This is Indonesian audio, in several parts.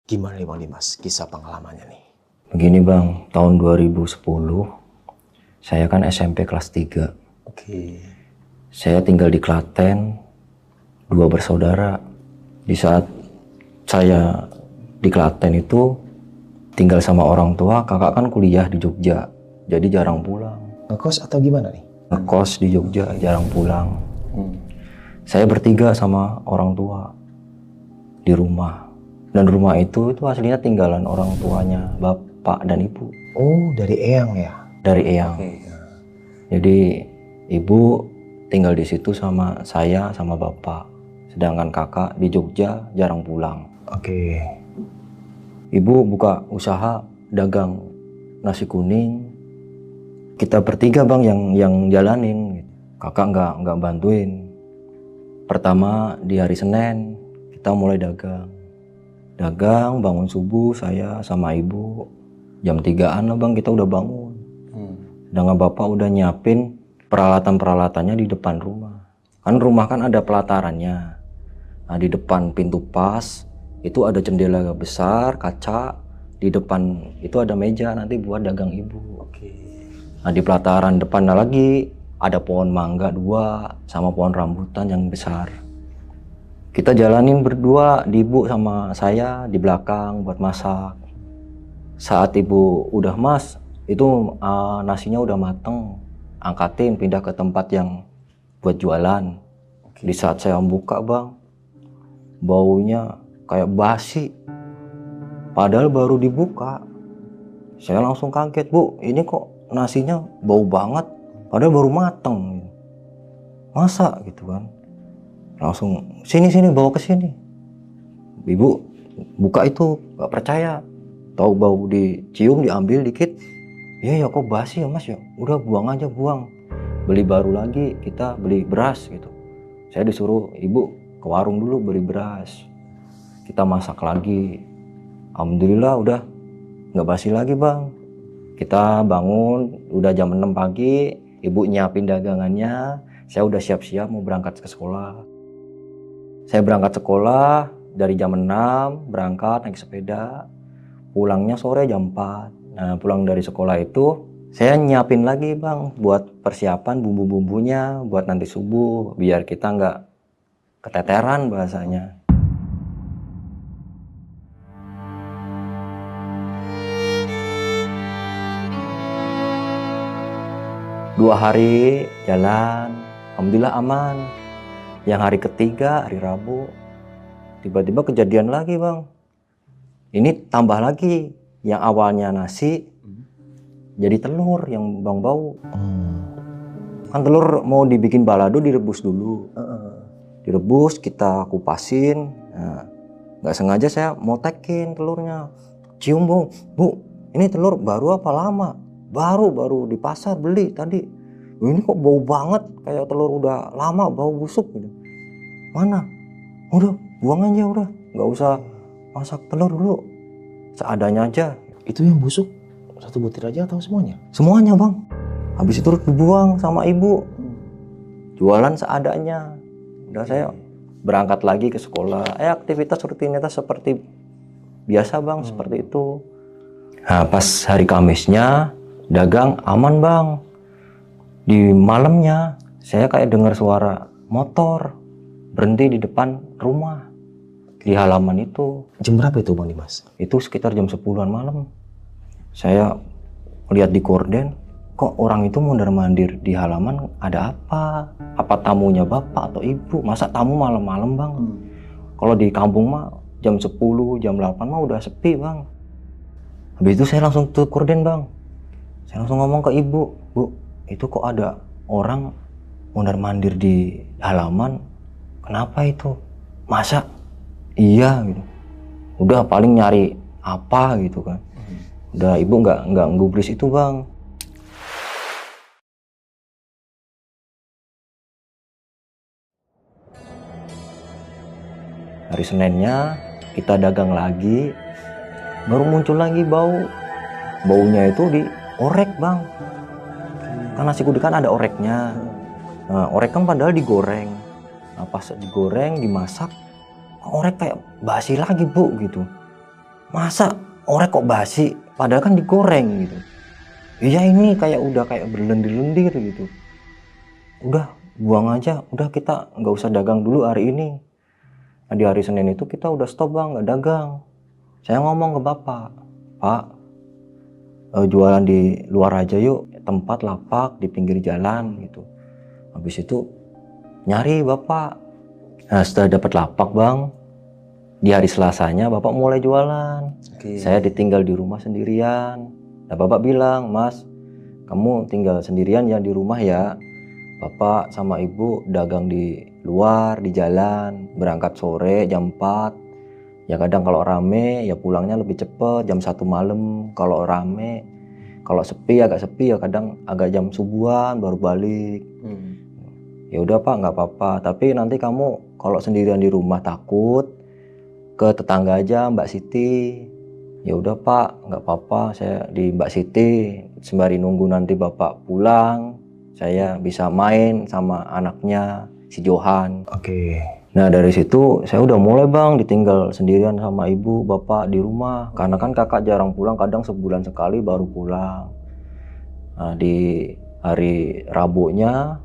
Gimana nih Bang Dimas, kisah pengalamannya nih? Begini Bang, tahun 2010, saya kan SMP kelas 3. Oke. Saya tinggal di Klaten, dua bersaudara. Di saat saya di Klaten itu tinggal sama orang tua, kakak kan kuliah di Jogja, jadi jarang pulang. Ngekos atau gimana nih? Ngekos di Jogja, jarang pulang. Saya bertiga sama orang tua di rumah. Dan rumah itu aslinya tinggalan orang tuanya, bapak dan ibu. Oh, dari Eyang ya? Dari Eyang. Oke. Jadi ibu tinggal di situ sama saya sama bapak. Sedangkan kakak di Jogja jarang pulang. Oke. Ibu buka usaha dagang nasi kuning. Kita bertiga Bang yang jalanin. Kakak nggak bantuin. Pertama di hari Senin kita mulai dagang. Dagang bangun subuh saya sama ibu jam 3-an lah Bang kita udah bangun. Sedangkan bapak udah nyiapin peralatan-peralatannya di depan rumah. Kan rumah kan ada pelatarannya. Nah di depan pintu pas itu ada jendela besar kaca. Di depan itu ada meja nanti buat dagang ibu. Oke. Nah di pelataran depannya lagi ada pohon mangga 2 sama pohon rambutan yang besar. Kita jalanin berdua, ibu sama saya di belakang buat masak. Saat ibu udah itu nasinya udah mateng, angkatin pindah ke tempat yang buat jualan. Di saat saya buka Bang, baunya kayak basi. Padahal baru dibuka. Saya langsung kaget, Bu, ini kok nasinya bau banget, padahal baru mateng. Masa gitu kan? Langsung sini bawa ke sini. Ibu buka itu nggak percaya, tahu bau dicium diambil dikit, ya kok basi ya Mas ya, udah buang aja buang. Beli baru lagi, kita beli beras gitu. Saya disuruh ibu ke warung dulu beli beras. Kita masak lagi. Alhamdulillah udah nggak basi lagi Bang. Kita bangun udah jam 6 pagi, ibu nyiapin dagangannya, saya udah siap-siap mau berangkat ke sekolah. Saya berangkat sekolah dari jam 6, berangkat naik sepeda, pulangnya sore jam 4. Nah pulang dari sekolah itu, saya nyiapin lagi Bang, buat persiapan bumbu-bumbunya, buat nanti subuh, biar kita nggak keteteran bahasanya. Dua hari jalan, alhamdulillah aman. Yang hari ketiga, hari Rabu, tiba-tiba kejadian lagi Bang. Ini tambah lagi, yang awalnya nasi, jadi telur yang Bang bau. Kan telur mau dibikin balado direbus dulu. Direbus, kita kupasin. Nah, nggak sengaja saya motekin telurnya. Cium bu, ini telur baru apa lama? Baru di pasar beli tadi. Ini kok bau banget, kayak telur udah lama bau busuk gitu. Mana? Udah buang aja udah, nggak usah masak telur dulu, seadanya aja. Itu yang busuk satu butir aja atau semuanya? Semuanya Bang. Habis itu dibuang sama ibu. Jualan seadanya. Udah saya berangkat lagi ke sekolah. Aktivitas rutinitas seperti biasa Bang, seperti itu. Nah pas hari Kamisnya dagang aman Bang. Di malamnya saya kayak dengar suara motor berhenti di depan rumah di halaman itu. Jam berapa itu Bang Dimas? Itu sekitar jam 10-an malam. Saya lihat di gorden, kok orang itu mondar-mandir di halaman, ada apa? Apa tamunya bapak atau ibu? Masa tamu malam-malam Bang? Kalau di kampung mah jam 10, jam 8 mah udah sepi Bang. Habis itu saya langsung tutup gorden Bang. Saya langsung ngomong ke ibu, Bu, itu kok ada orang mondar-mandir di halaman, kenapa itu? Masa? Iya gitu. Udah paling nyari apa gitu kan. Udah ibu nggak gubris itu Bang. Hari Seninnya kita dagang lagi, baru muncul lagi baunya itu di orek Bang. Kan nasi kuning kan ada oreknya. Nah, orek kan padahal digoreng. Nah, pas digoreng, dimasak, orek kayak basi lagi Bu gitu. masa orek kok basi? Padahal kan digoreng gitu. Iya ini kayak udah kayak berlendir-lendir gitu. Udah buang aja, udah kita nggak usah dagang dulu hari ini. Nah, di hari Senin itu kita udah stop bang, nggak dagang. Saya ngomong ke bapak, Pak, jualan di luar aja yuk, tempat lapak di pinggir jalan gitu. Habis itu nyari bapak. Nah setelah dapat lapak bang, di hari Selasanya bapak mulai jualan. Saya ditinggal di rumah sendirian. Nah bapak bilang, Mas, kamu tinggal sendirian ya di rumah ya. Bapak sama ibu dagang di luar, di jalan, berangkat sore jam 4. Ya kadang kalau rame ya pulangnya lebih cepet jam 1 malam. Kalau rame, kalau sepi agak sepi ya kadang agak jam subuhan baru balik. Ya udah Pak, nggak apa-apa. Tapi nanti kamu kalau sendirian di rumah takut, ke tetangga aja Mbak Siti. Ya udah Pak, nggak apa-apa. Saya di Mbak Siti sembari nunggu nanti Bapak pulang. Saya bisa main sama anaknya si Johan. Oke. Nah dari situ saya udah mulai bang ditinggal sendirian sama ibu bapak di rumah. Karena kan kakak jarang pulang, kadang sebulan sekali baru pulang. Nah di hari Rabunya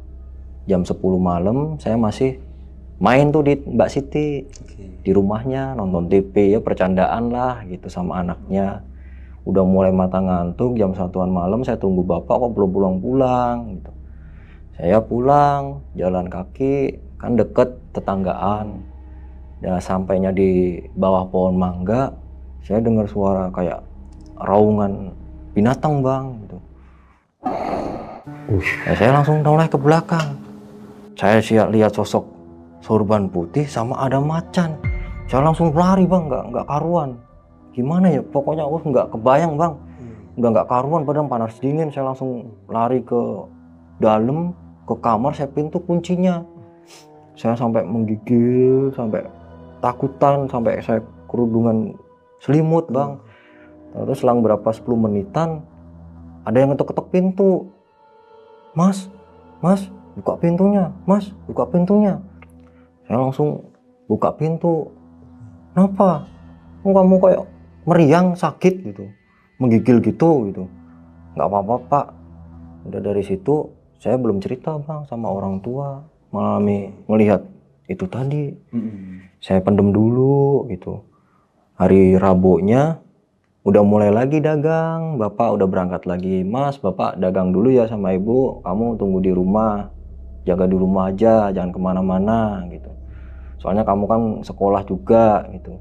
jam 10 malam saya masih main tuh di Mbak Siti. Di rumahnya nonton TV ya, percandaan lah gitu sama anaknya. Udah mulai mata ngantuk, jam 1-an malam saya tunggu bapak kok belum pulang-pulang gitu. Saya pulang jalan kaki, kan deket tetanggaan. Dan sampainya di bawah pohon mangga, saya dengar suara kayak raungan binatang bang gitu. Ya, saya langsung noleh ke belakang. Saya lihat sosok sorban putih sama ada macan. Saya langsung lari bang, nggak karuan. Gimana ya? Pokoknya aku nggak kebayang bang. Udah nggak karuan, badan panas dingin. Saya langsung lari ke dalam, ke kamar. Saya pintu kuncinya. Saya sampai menggigil, sampai takutan, sampai saya kerudungan selimut bang. Terus selang berapa 10 menitan, ada yang ngetok-ketok pintu. Mas, buka pintunya. Mas, buka pintunya. Saya langsung buka pintu. Kenapa? Kamu kayak meriang, sakit gitu, menggigil gitu. Nggak apa-apa Pak. Udah dari situ saya belum cerita bang sama orang tua mengalami melihat itu tadi. Saya pendem dulu gitu. Hari Rabunya udah mulai lagi dagang. Bapak udah berangkat lagi. Mas, bapak dagang dulu ya sama ibu. Kamu tunggu di rumah, jaga di rumah aja, jangan kemana-mana gitu. Soalnya kamu kan sekolah juga gitu.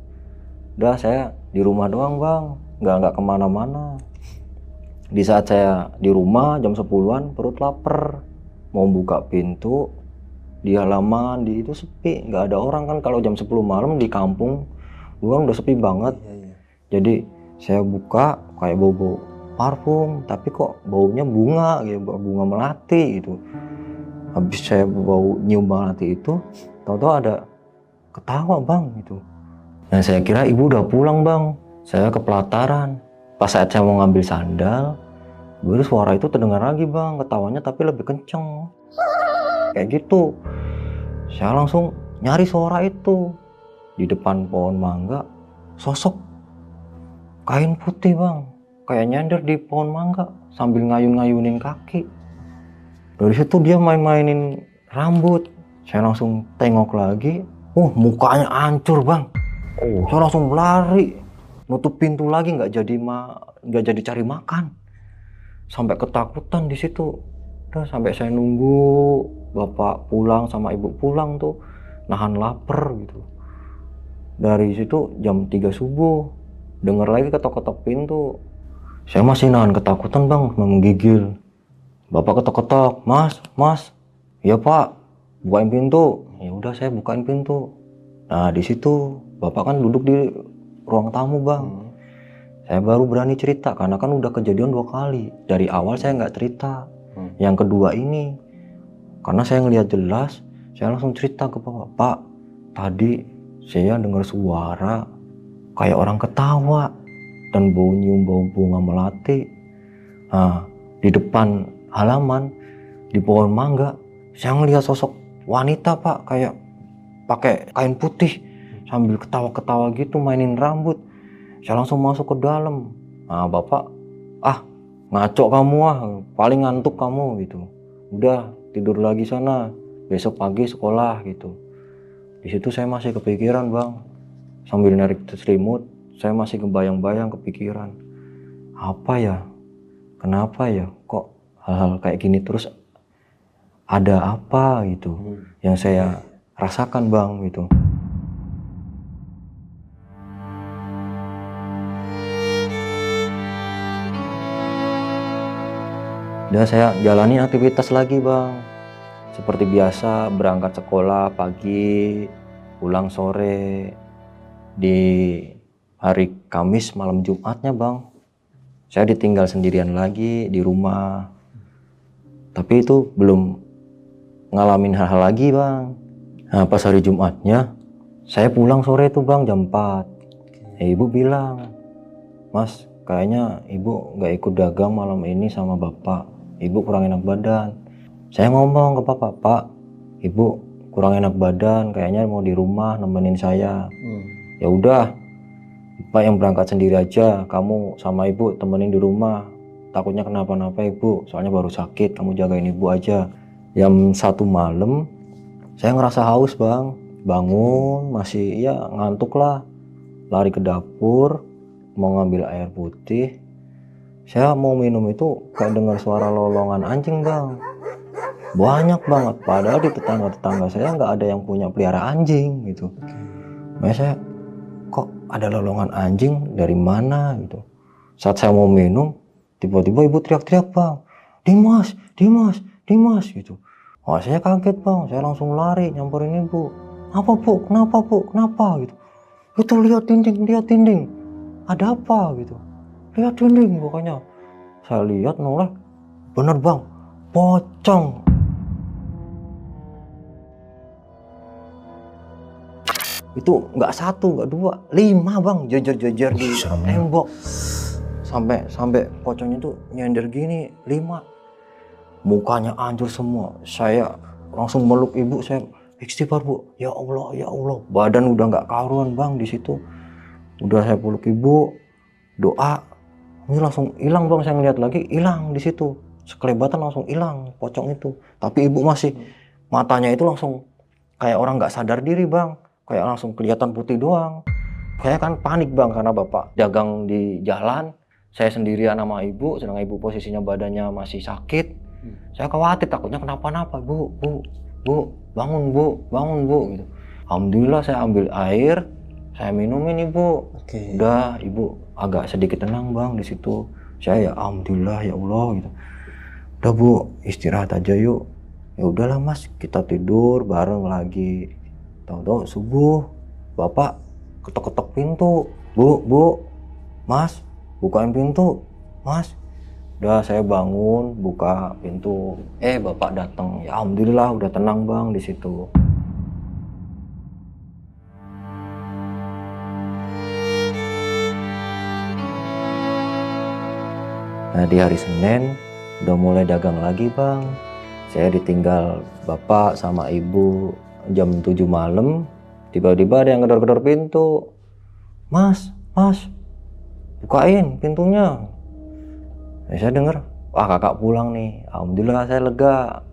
Udah saya di rumah doang bang, nggak kemana-mana. Di saat saya di rumah jam 10-an perut lapar, mau buka pintu di halaman di itu sepi, nggak ada orang kan. Kalau jam 10 malam di kampung kan udah sepi banget. Jadi saya buka kayak bau parfum, tapi kok baunya bunga gitu, bunga melati gitu. Habis saya bau nyium melati itu, tahu-tahu ada ketawa bang gitu. Nah saya kira ibu udah pulang bang. Saya kepelataran. Pas saat saya mau ngambil sandal, baru suara itu terdengar lagi bang, ketawanya tapi lebih kenceng. Kayak gitu. Saya langsung nyari suara itu. Di depan pohon mangga, sosok kain putih bang, kayak nyender di pohon mangga sambil ngayun-ngayunin kaki. Dari situ dia main-mainin rambut. Saya langsung tengok lagi. Mukanya hancur bang. Saya langsung lari, nutup pintu lagi, nggak jadi cari makan. Sampai ketakutan di situ. Udah sampai saya nunggu bapak pulang sama ibu pulang tuh, nahan lapar gitu. Dari situ jam 3 subuh, dengar lagi ketok-ketok pintu. Saya masih nahan ketakutan bang, menggigil. Bapak ketok-ketok, mas, iya pak, bukain pintu. Ya udah saya bukain pintu. Nah di situ bapak kan duduk di ruang tamu bang. Saya baru berani cerita karena kan udah kejadian 2 kali. Dari awal saya nggak cerita. Yang kedua ini, karena saya ngelihat jelas, saya langsung cerita ke bapak. Pak, tadi saya dengar suara kayak orang ketawa dan bau nyium bau bunga melati. Nah di depan halaman di pohon mangga, saya ngelihat sosok wanita pak, kayak pakai kain putih sambil ketawa-ketawa gitu, mainin rambut. Saya langsung masuk ke dalam. Nah bapak, ngaco kamu paling ngantuk kamu gitu. Udah tidur lagi sana, besok pagi sekolah gitu. Di situ saya masih kepikiran bang, sambil narik selimut, saya masih kebayang-bayang kepikiran. Apa ya? Kenapa ya? Kok hal-hal kayak gini terus? Ada apa gitu yang saya rasakan bang gitu. Udah saya jalani aktivitas lagi bang, seperti biasa berangkat sekolah pagi, pulang sore. Di hari Kamis malam Jumatnya bang, saya ditinggal sendirian lagi di rumah. Tapi itu belum ngalamin hal-hal lagi bang. Nah pas hari Jumatnya, saya pulang sore itu bang jam 4. Ibu bilang, Mas kayaknya ibu gak ikut dagang malam ini sama bapak. Ibu kurang enak badan. Saya ngomong ke bapak, Pak, ibu kurang enak badan, kayaknya mau di rumah nemenin saya. Ya udah, Pak yang berangkat sendiri aja, kamu sama ibu temenin di rumah. Takutnya kenapa-napa ibu, soalnya baru sakit, kamu jagain ibu aja. Jam 1 malam, saya ngerasa haus bang, bangun masih ya ngantuk lah, lari ke dapur, mau ngambil air putih. Saya mau minum itu kayak dengar suara lolongan anjing bang, banyak banget. Padahal di tetangga-tetangga saya nggak ada yang punya pelihara anjing gitu. Makanya saya kok ada lolongan anjing dari mana gitu. Saat saya mau minum, tiba-tiba ibu teriak-teriak bang, Dimas, Dimas, Dimas gitu. Wah saya kaget bang, saya langsung lari nyamperin ibu. Apa bu? Kenapa bu? Kenapa gitu? Itu lihat dinding, ada apa gitu? Lihat dinding pokoknya. Saya lihat noleh, bener bang, pocong. Itu nggak 1, nggak 2, 5 bang, jejer-jejer di tembok. Sampai pocongnya tuh nyender gini, 5. Mukanya hancur semua. Saya langsung meluk ibu, saya istighfar bu, ya Allah ya Allah. Badan udah nggak karuan bang di situ. Udah saya peluk ibu, doa, ini langsung hilang bang. Saya ngeliat lagi, hilang di situ. Sekelebatan langsung hilang pocong itu. Tapi ibu masih, matanya itu langsung kayak orang nggak sadar diri bang, kayak langsung kelihatan putih doang. Saya kan panik bang karena bapak dagang di jalan, saya sendirian sama ibu, sedang ibu posisinya badannya masih sakit. Saya khawatir takutnya kenapa-napa. Bu, bangun bu gitu. Alhamdulillah saya ambil air, saya minumin ibu. Udah ibu agak sedikit tenang bang di situ. Saya ya alhamdulillah ya Allah gitu. Udah bu, istirahat aja yuk. Ya udahlah mas, kita tidur bareng lagi. Tahu-tahu subuh, bapak ketok-ketok pintu. Bu, mas, bukain pintu, mas. Udah saya bangun, buka pintu. Bapak datang. Ya alhamdulillah udah tenang bang di situ. Nah di hari Senin udah mulai dagang lagi bang. Saya ditinggal bapak sama ibu jam 7 malam. Tiba-tiba ada yang gedor-gedor pintu. Mas, bukain pintunya. Saya dengar, wah kakak pulang nih. Alhamdulillah saya lega.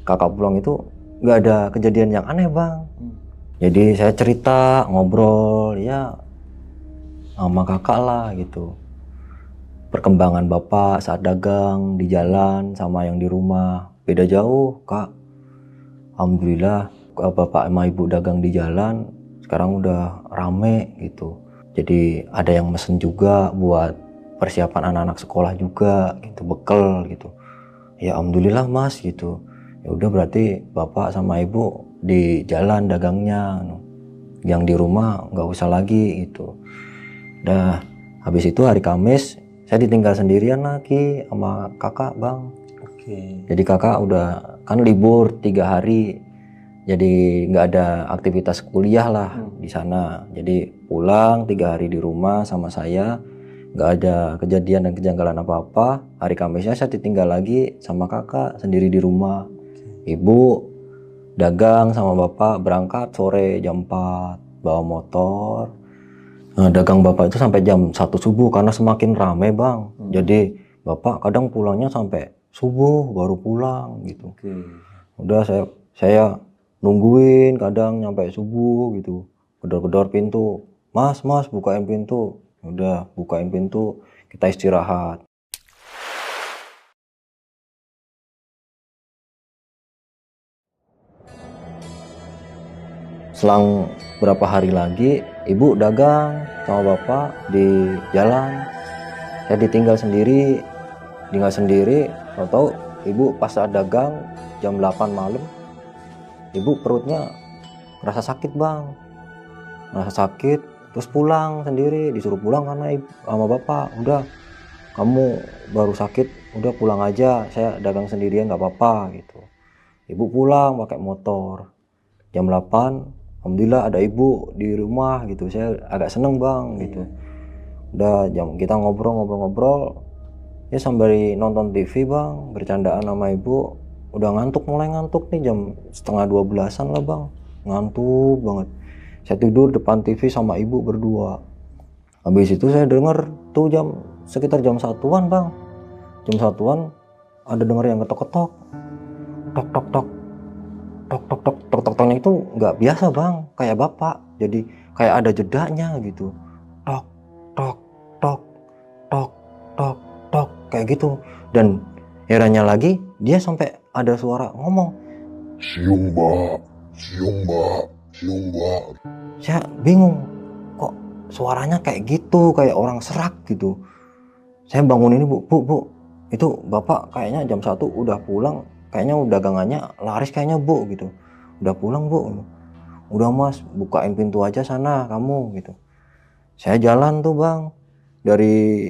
Kakak pulang itu nggak ada kejadian yang aneh bang. Jadi saya cerita, ngobrol ya sama kakak lah gitu. Perkembangan bapak saat dagang di jalan sama yang di rumah beda jauh kak. Alhamdulillah bapak sama ibu dagang di jalan sekarang udah rame gitu. Jadi ada yang mesen juga buat persiapan anak-anak sekolah juga gitu, bekal gitu. Ya alhamdulillah mas gitu. Ya udah berarti bapak sama ibu di jalan dagangnya, yang di rumah nggak usah lagi gitu. Dah habis itu hari Kamis saya ditinggal sendirian lagi sama kakak bang. Jadi kakak udah kan libur 3 hari, jadi nggak ada aktivitas kuliah lah di sana. Jadi pulang 3 hari di rumah sama saya, nggak ada kejadian dan kejanggalan apa-apa. Hari Kamisnya saya ditinggal lagi sama kakak sendiri di rumah. Ibu dagang sama bapak berangkat sore jam 4 bawa motor. Nah, dagang bapak itu sampai jam 1 subuh karena semakin ramai bang. Jadi bapak kadang pulangnya sampai subuh baru pulang gitu. Udah saya nungguin kadang nyampe subuh gitu. Gedor-gedor pintu. Mas, bukain pintu. Udah bukain pintu, kita istirahat. Selang berapa hari lagi, ibu dagang sama bapak di jalan. Saya ditinggal sendiri, tahu-tahu ibu pas saat dagang jam 8 malam, ibu perutnya ngerasa sakit bang. Ngerasa sakit, terus pulang sendiri, disuruh pulang karena ibu sama bapak. Udah, kamu baru sakit, udah pulang aja, saya dagang sendirian nggak apa-apa gitu. Ibu pulang pakai motor. Jam 8, alhamdulillah ada ibu di rumah gitu. Saya agak seneng bang gitu. Udah kita ngobrol-ngobrol. Ya sambil nonton TV bang, bercandaan sama ibu. Udah mulai ngantuk nih jam setengah 12-an lah bang. Ngantuk banget. Saya tidur depan TV sama ibu berdua. Habis itu saya denger tuh sekitar jam 1-an bang. Jam 1-an ada denger yang ketok-ketok. Tok tok tok. Tok-toknya itu nggak biasa bang, kayak bapak. Jadi kayak ada jedanya gitu. Tok tok tok tok tok tok kayak gitu. Dan herannya lagi dia sampai ada suara ngomong, siung mbak. Saya bingung, kok suaranya kayak gitu, kayak orang serak gitu. Saya bangun ini bu, itu bapak kayaknya jam 1 udah pulang, kayaknya dagangannya laris kayaknya bu gitu. Udah pulang bu. Udah mas, bukain pintu aja sana kamu gitu. Saya jalan tuh bang, dari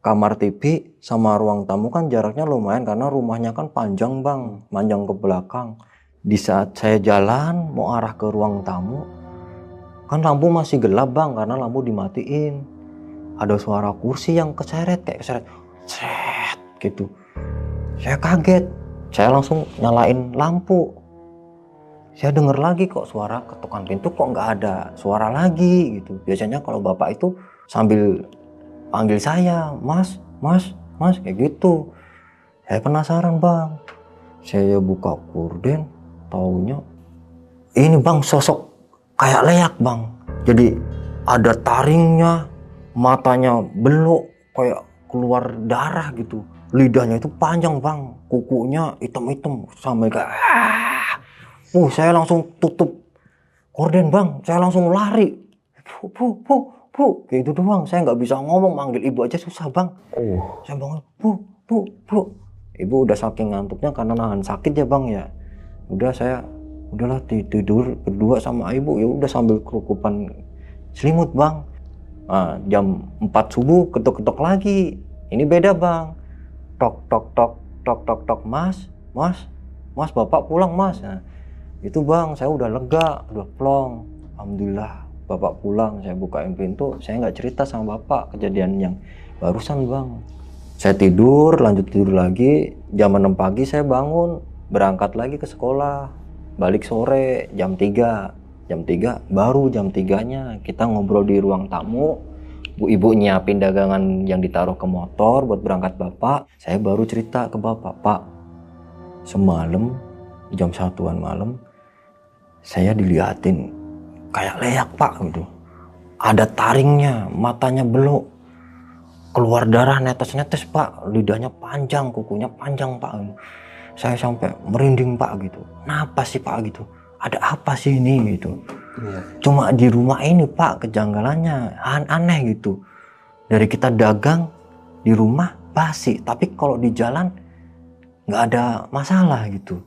kamar TV sama ruang tamu kan jaraknya lumayan karena rumahnya kan panjang bang, panjang ke belakang. Di saat saya jalan mau arah ke ruang tamu, kan lampu masih gelap bang karena lampu dimatiin. Ada suara kursi yang keseret, kayak keseret, seret gitu. Saya kaget, saya langsung nyalain lampu. Saya denger lagi kok suara ketukan pintu, kok nggak ada suara lagi gitu. Biasanya kalau bapak itu sambil panggil saya, mas kayak gitu. Saya penasaran bang. Saya buka gorden, taunya ini bang sosok kayak leak bang. Jadi ada taringnya, matanya belok kayak keluar darah gitu. Lidahnya itu panjang bang, kukunya hitam-hitam sampai kayak saya langsung tutup gorden bang, saya langsung lari. Kayak gitu doang, saya nggak bisa ngomong, manggil ibu aja susah bang. Saya bangun, bu. Ibu udah saking ngantuknya karena nahan sakit ya bang ya. Udahlah tidur berdua sama ibu, ya udah sambil kerukupan selimut bang. Nah, jam 4 subuh ketok-ketok lagi. Ini beda bang. Tok, mas, bapak pulang mas. Nah, itu bang, saya udah lega, udah plong. Alhamdulillah, bapak pulang. Saya bukain pintu, saya nggak cerita sama bapak kejadian yang barusan bang. Saya lanjut tidur lagi. Jam 6 pagi saya bangun, berangkat lagi ke sekolah. Balik sore jam 3. Baru jam 3-nya kita ngobrol di ruang tamu. Ibu nyiapin dagangan yang ditaruh ke motor buat berangkat bapak. Saya baru cerita ke bapak, Pak, semalam jam 1-an malam saya diliatin kayak leak pak gitu. Ada taringnya, matanya belok, keluar darah netes-netes pak, lidahnya panjang, kukunya panjang pak. Saya sampai merinding pak gitu. Kenapa sih pak gitu? Ada apa sih ini gitu? Cuma di rumah ini pak kejanggalannya aneh gitu. Dari kita dagang di rumah basi, tapi kalau di jalan nggak ada masalah gitu.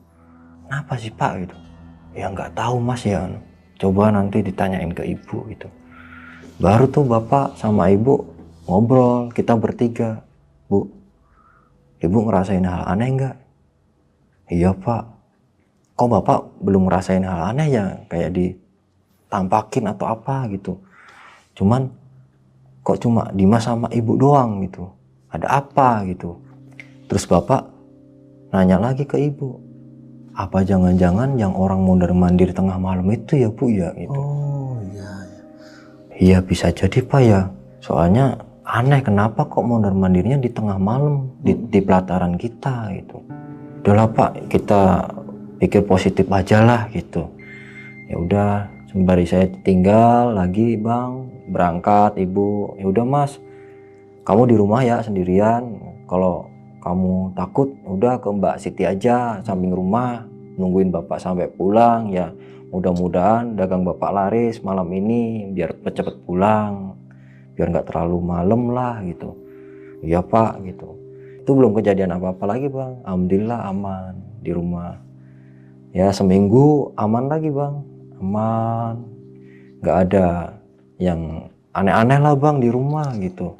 Kenapa sih pak gitu? Ya nggak tahu mas ya. Coba nanti ditanyain ke ibu gitu. Baru tuh bapak sama ibu ngobrol, kita bertiga. Bu, ibu ngerasain hal aneh nggak? Iya pak. Kok bapak belum ngerasain hal aneh ya? Kayak ditampakin atau apa gitu. Cuman kok cuma Dimas sama ibu doang gitu. Ada apa gitu. Terus bapak nanya lagi ke ibu. Apa jangan-jangan yang orang mondar-mandir tengah malam itu ya bu ya gitu. Oh iya. Iya bisa jadi Pak ya. Soalnya aneh kenapa kok mondar mandirnya di tengah malam di pelataran kita gitu. Udahlah Pak, kita pikir positif aja lah gitu. Ya udah, sembari saya tinggal lagi Bang, berangkat Ibu. Ya udah Mas, kamu di rumah ya sendirian. Kalau kamu takut udah ke Mbak Siti aja samping rumah, nungguin Bapak sampai pulang ya. Mudah-mudahan dagang Bapak laris malam ini biar cepet pulang, biar nggak terlalu malam lah gitu. Iya Pak gitu. Itu belum kejadian apa-apa lagi Bang. Alhamdulillah aman di rumah. Ya seminggu aman lagi Bang, aman. Nggak ada yang aneh-aneh lah Bang di rumah gitu.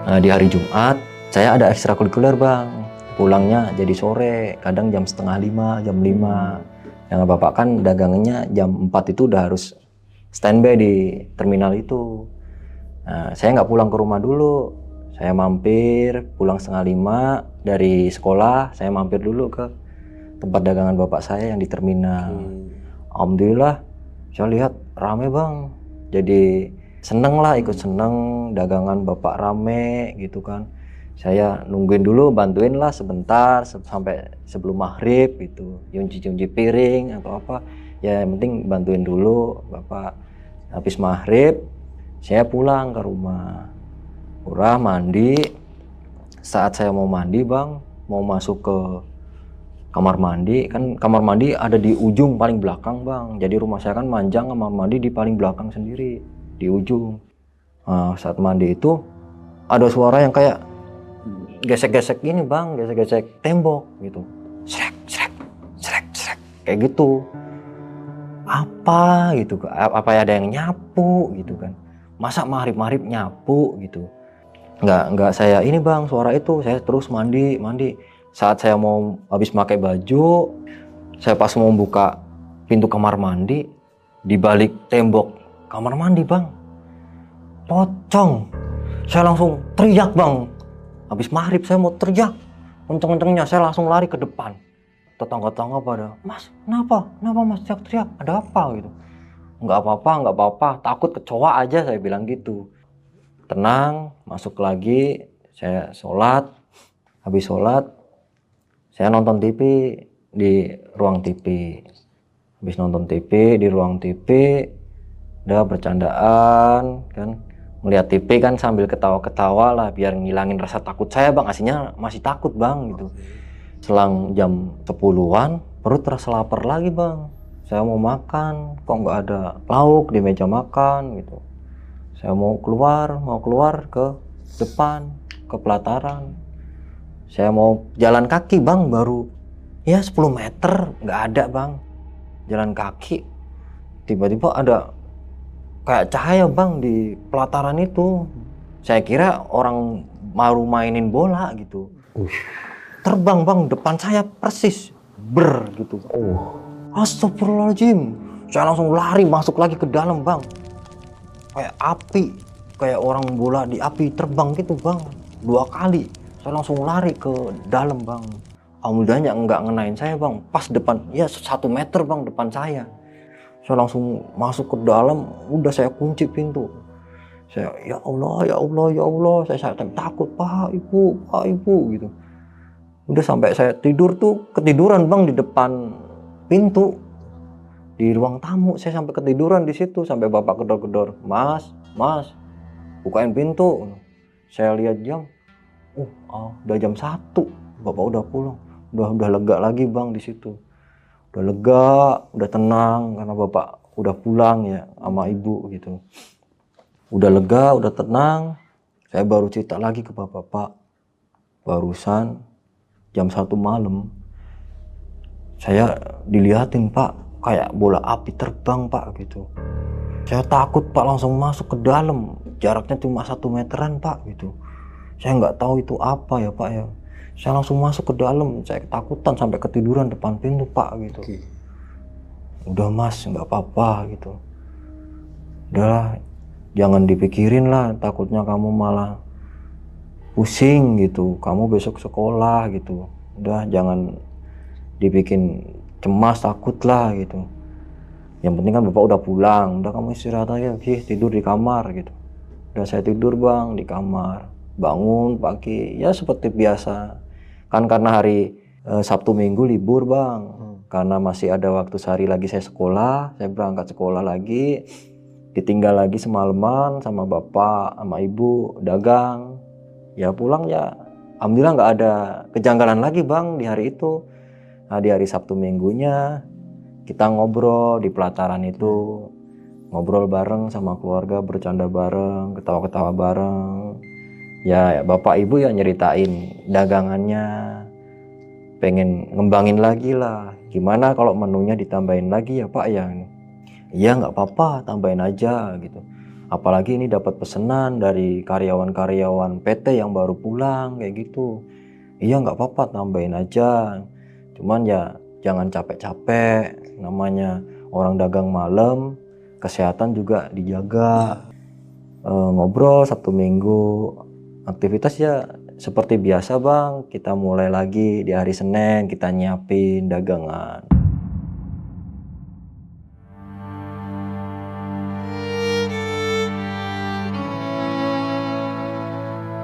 Nah, di hari Jumat saya ada ekstrakurikuler Bang. Pulangnya jadi sore, kadang jam setengah 5, jam 5. Yang Bapak kan dagangannya jam 4 itu udah harus standby di terminal itu. Nah, saya nggak pulang ke rumah dulu. Saya mampir pulang setengah 5 dari sekolah. Saya mampir dulu ke tempat dagangan Bapak saya yang di terminal. Alhamdulillah saya lihat rame Bang. Jadi seneng lah, ikut seneng dagangan Bapak rame gitu kan. Saya nungguin dulu, bantuin lah sebentar sampai sebelum maghrib gitu, nyunci piring atau apa ya, yang penting bantuin dulu Bapak. Habis maghrib saya pulang ke rumah, mandi. Saat saya mau mandi Bang, mau masuk ke kamar mandi, kan kamar mandi ada di ujung paling belakang Bang. Jadi rumah saya kan manjang, kamar mandi di paling belakang sendiri, di ujung. Nah, saat mandi itu ada suara yang kayak gesek-gesek gini Bang, gesek-gesek tembok gitu. Srek, srek, srek, srek, kayak gitu. Apa gitu, apa ada yang nyapu gitu kan. Masa maghrib nyapu gitu. Nggak saya ini Bang, suara itu. Saya terus mandi. Saat saya mau habis pakai baju, saya pas mau buka pintu kamar mandi, di balik tembok kamar mandi Bang, pocong. Saya langsung teriak Bang. Habis maghrib saya mau teriak kenceng-kencengnya, saya langsung lari ke depan. Tetangga-tetangga pada, Mas, kenapa Mas teriak-teriak? Ada apa gitu? Nggak apa-apa, takut kecoa aja, saya bilang gitu. Tenang, masuk lagi, saya sholat. Habis sholat, saya nonton TV di ruang TV. Habis nonton TV di ruang TV, udah bercandaan kan, melihat TV kan sambil ketawa-ketawa lah biar ngilangin rasa takut saya Bang. Aslinya masih takut Bang gitu. Selang jam 10-an perut terasa lapar lagi Bang. Saya mau makan, kok nggak ada lauk di meja makan gitu. Saya mau keluar ke depan, ke pelataran. Saya mau jalan kaki Bang, baru ya 10 meter nggak ada Bang. Jalan kaki, tiba-tiba ada kayak cahaya Bang di pelataran itu. Saya kira orang baru mainin bola gitu. Terbang Bang depan saya persis, ber gitu. Astagfirullahaladzim. Saya langsung lari masuk lagi ke dalam Bang. Kayak api, kayak orang bola di api terbang gitu Bang. 2 kali. Saya langsung lari ke dalam Bang. Alhamdulillahnya nggak ngenain saya Bang. Pas depan, ya 1 meter Bang depan saya. Saya langsung masuk ke dalam, udah saya kunci pintu. Saya, ya Allah, saya takut, Pak, Ibu gitu. Udah sampai saya tidur tuh, ketiduran Bang di depan pintu. Di ruang tamu, saya sampai ketiduran di situ, sampai Bapak gedor-gedor, Mas, bukain pintu. Saya lihat jam, udah jam 1, Bapak udah pulang. Udah lega lagi Bang di situ. Udah lega, udah tenang karena Bapak udah pulang ya sama Ibu gitu. Udah lega, udah tenang. Saya baru cerita lagi ke Bapak, Pak, barusan jam 1 malam saya dilihatin Pak, kayak bola api terbang Pak gitu. Saya takut Pak, langsung masuk ke dalam. Jaraknya cuma 1 meteran Pak gitu. Saya nggak tahu itu apa ya Pak ya. Saya langsung masuk ke dalam, saya ketakutan sampai ketiduran depan pintu Pak gitu. Udah Mas, nggak apa-apa gitu. Udahlah, jangan dipikirin lah, takutnya kamu malah pusing gitu. Kamu besok sekolah gitu. udah jangan dibikin cemas, takut lah gitu. Yang penting kan bapak udah pulang, udah kamu istirahat aja, tidur di kamar gitu. Udah saya tidur bang di kamar, bangun pagi ya seperti biasa. Kan karena hari Sabtu Minggu libur bang, karena masih ada waktu sehari lagi saya sekolah, saya berangkat sekolah lagi, ditinggal lagi semalaman sama bapak, sama ibu, dagang. Ya pulang ya, alhamdulillah nggak ada kejanggalan lagi bang di hari itu. Nah di hari Sabtu Minggunya kita ngobrol di pelataran itu, ngobrol bareng sama keluarga, bercanda bareng, ketawa-ketawa bareng. Ya bapak ibu ya nyeritain dagangannya, pengen ngembangin lagi lah. Gimana kalau menunya ditambahin lagi ya pak ya? Iya nggak apa-apa, tambahin aja gitu. Apalagi ini dapat pesanan dari karyawan-karyawan PT yang baru pulang kayak gitu. Iya nggak apa-apa, tambahin aja. Cuman ya jangan capek-capek, namanya orang dagang malam, kesehatan juga dijaga. Ngobrol Sabtu Minggu, aktivitas ya seperti biasa bang. Kita mulai lagi di hari Senin, kita nyiapin dagangan.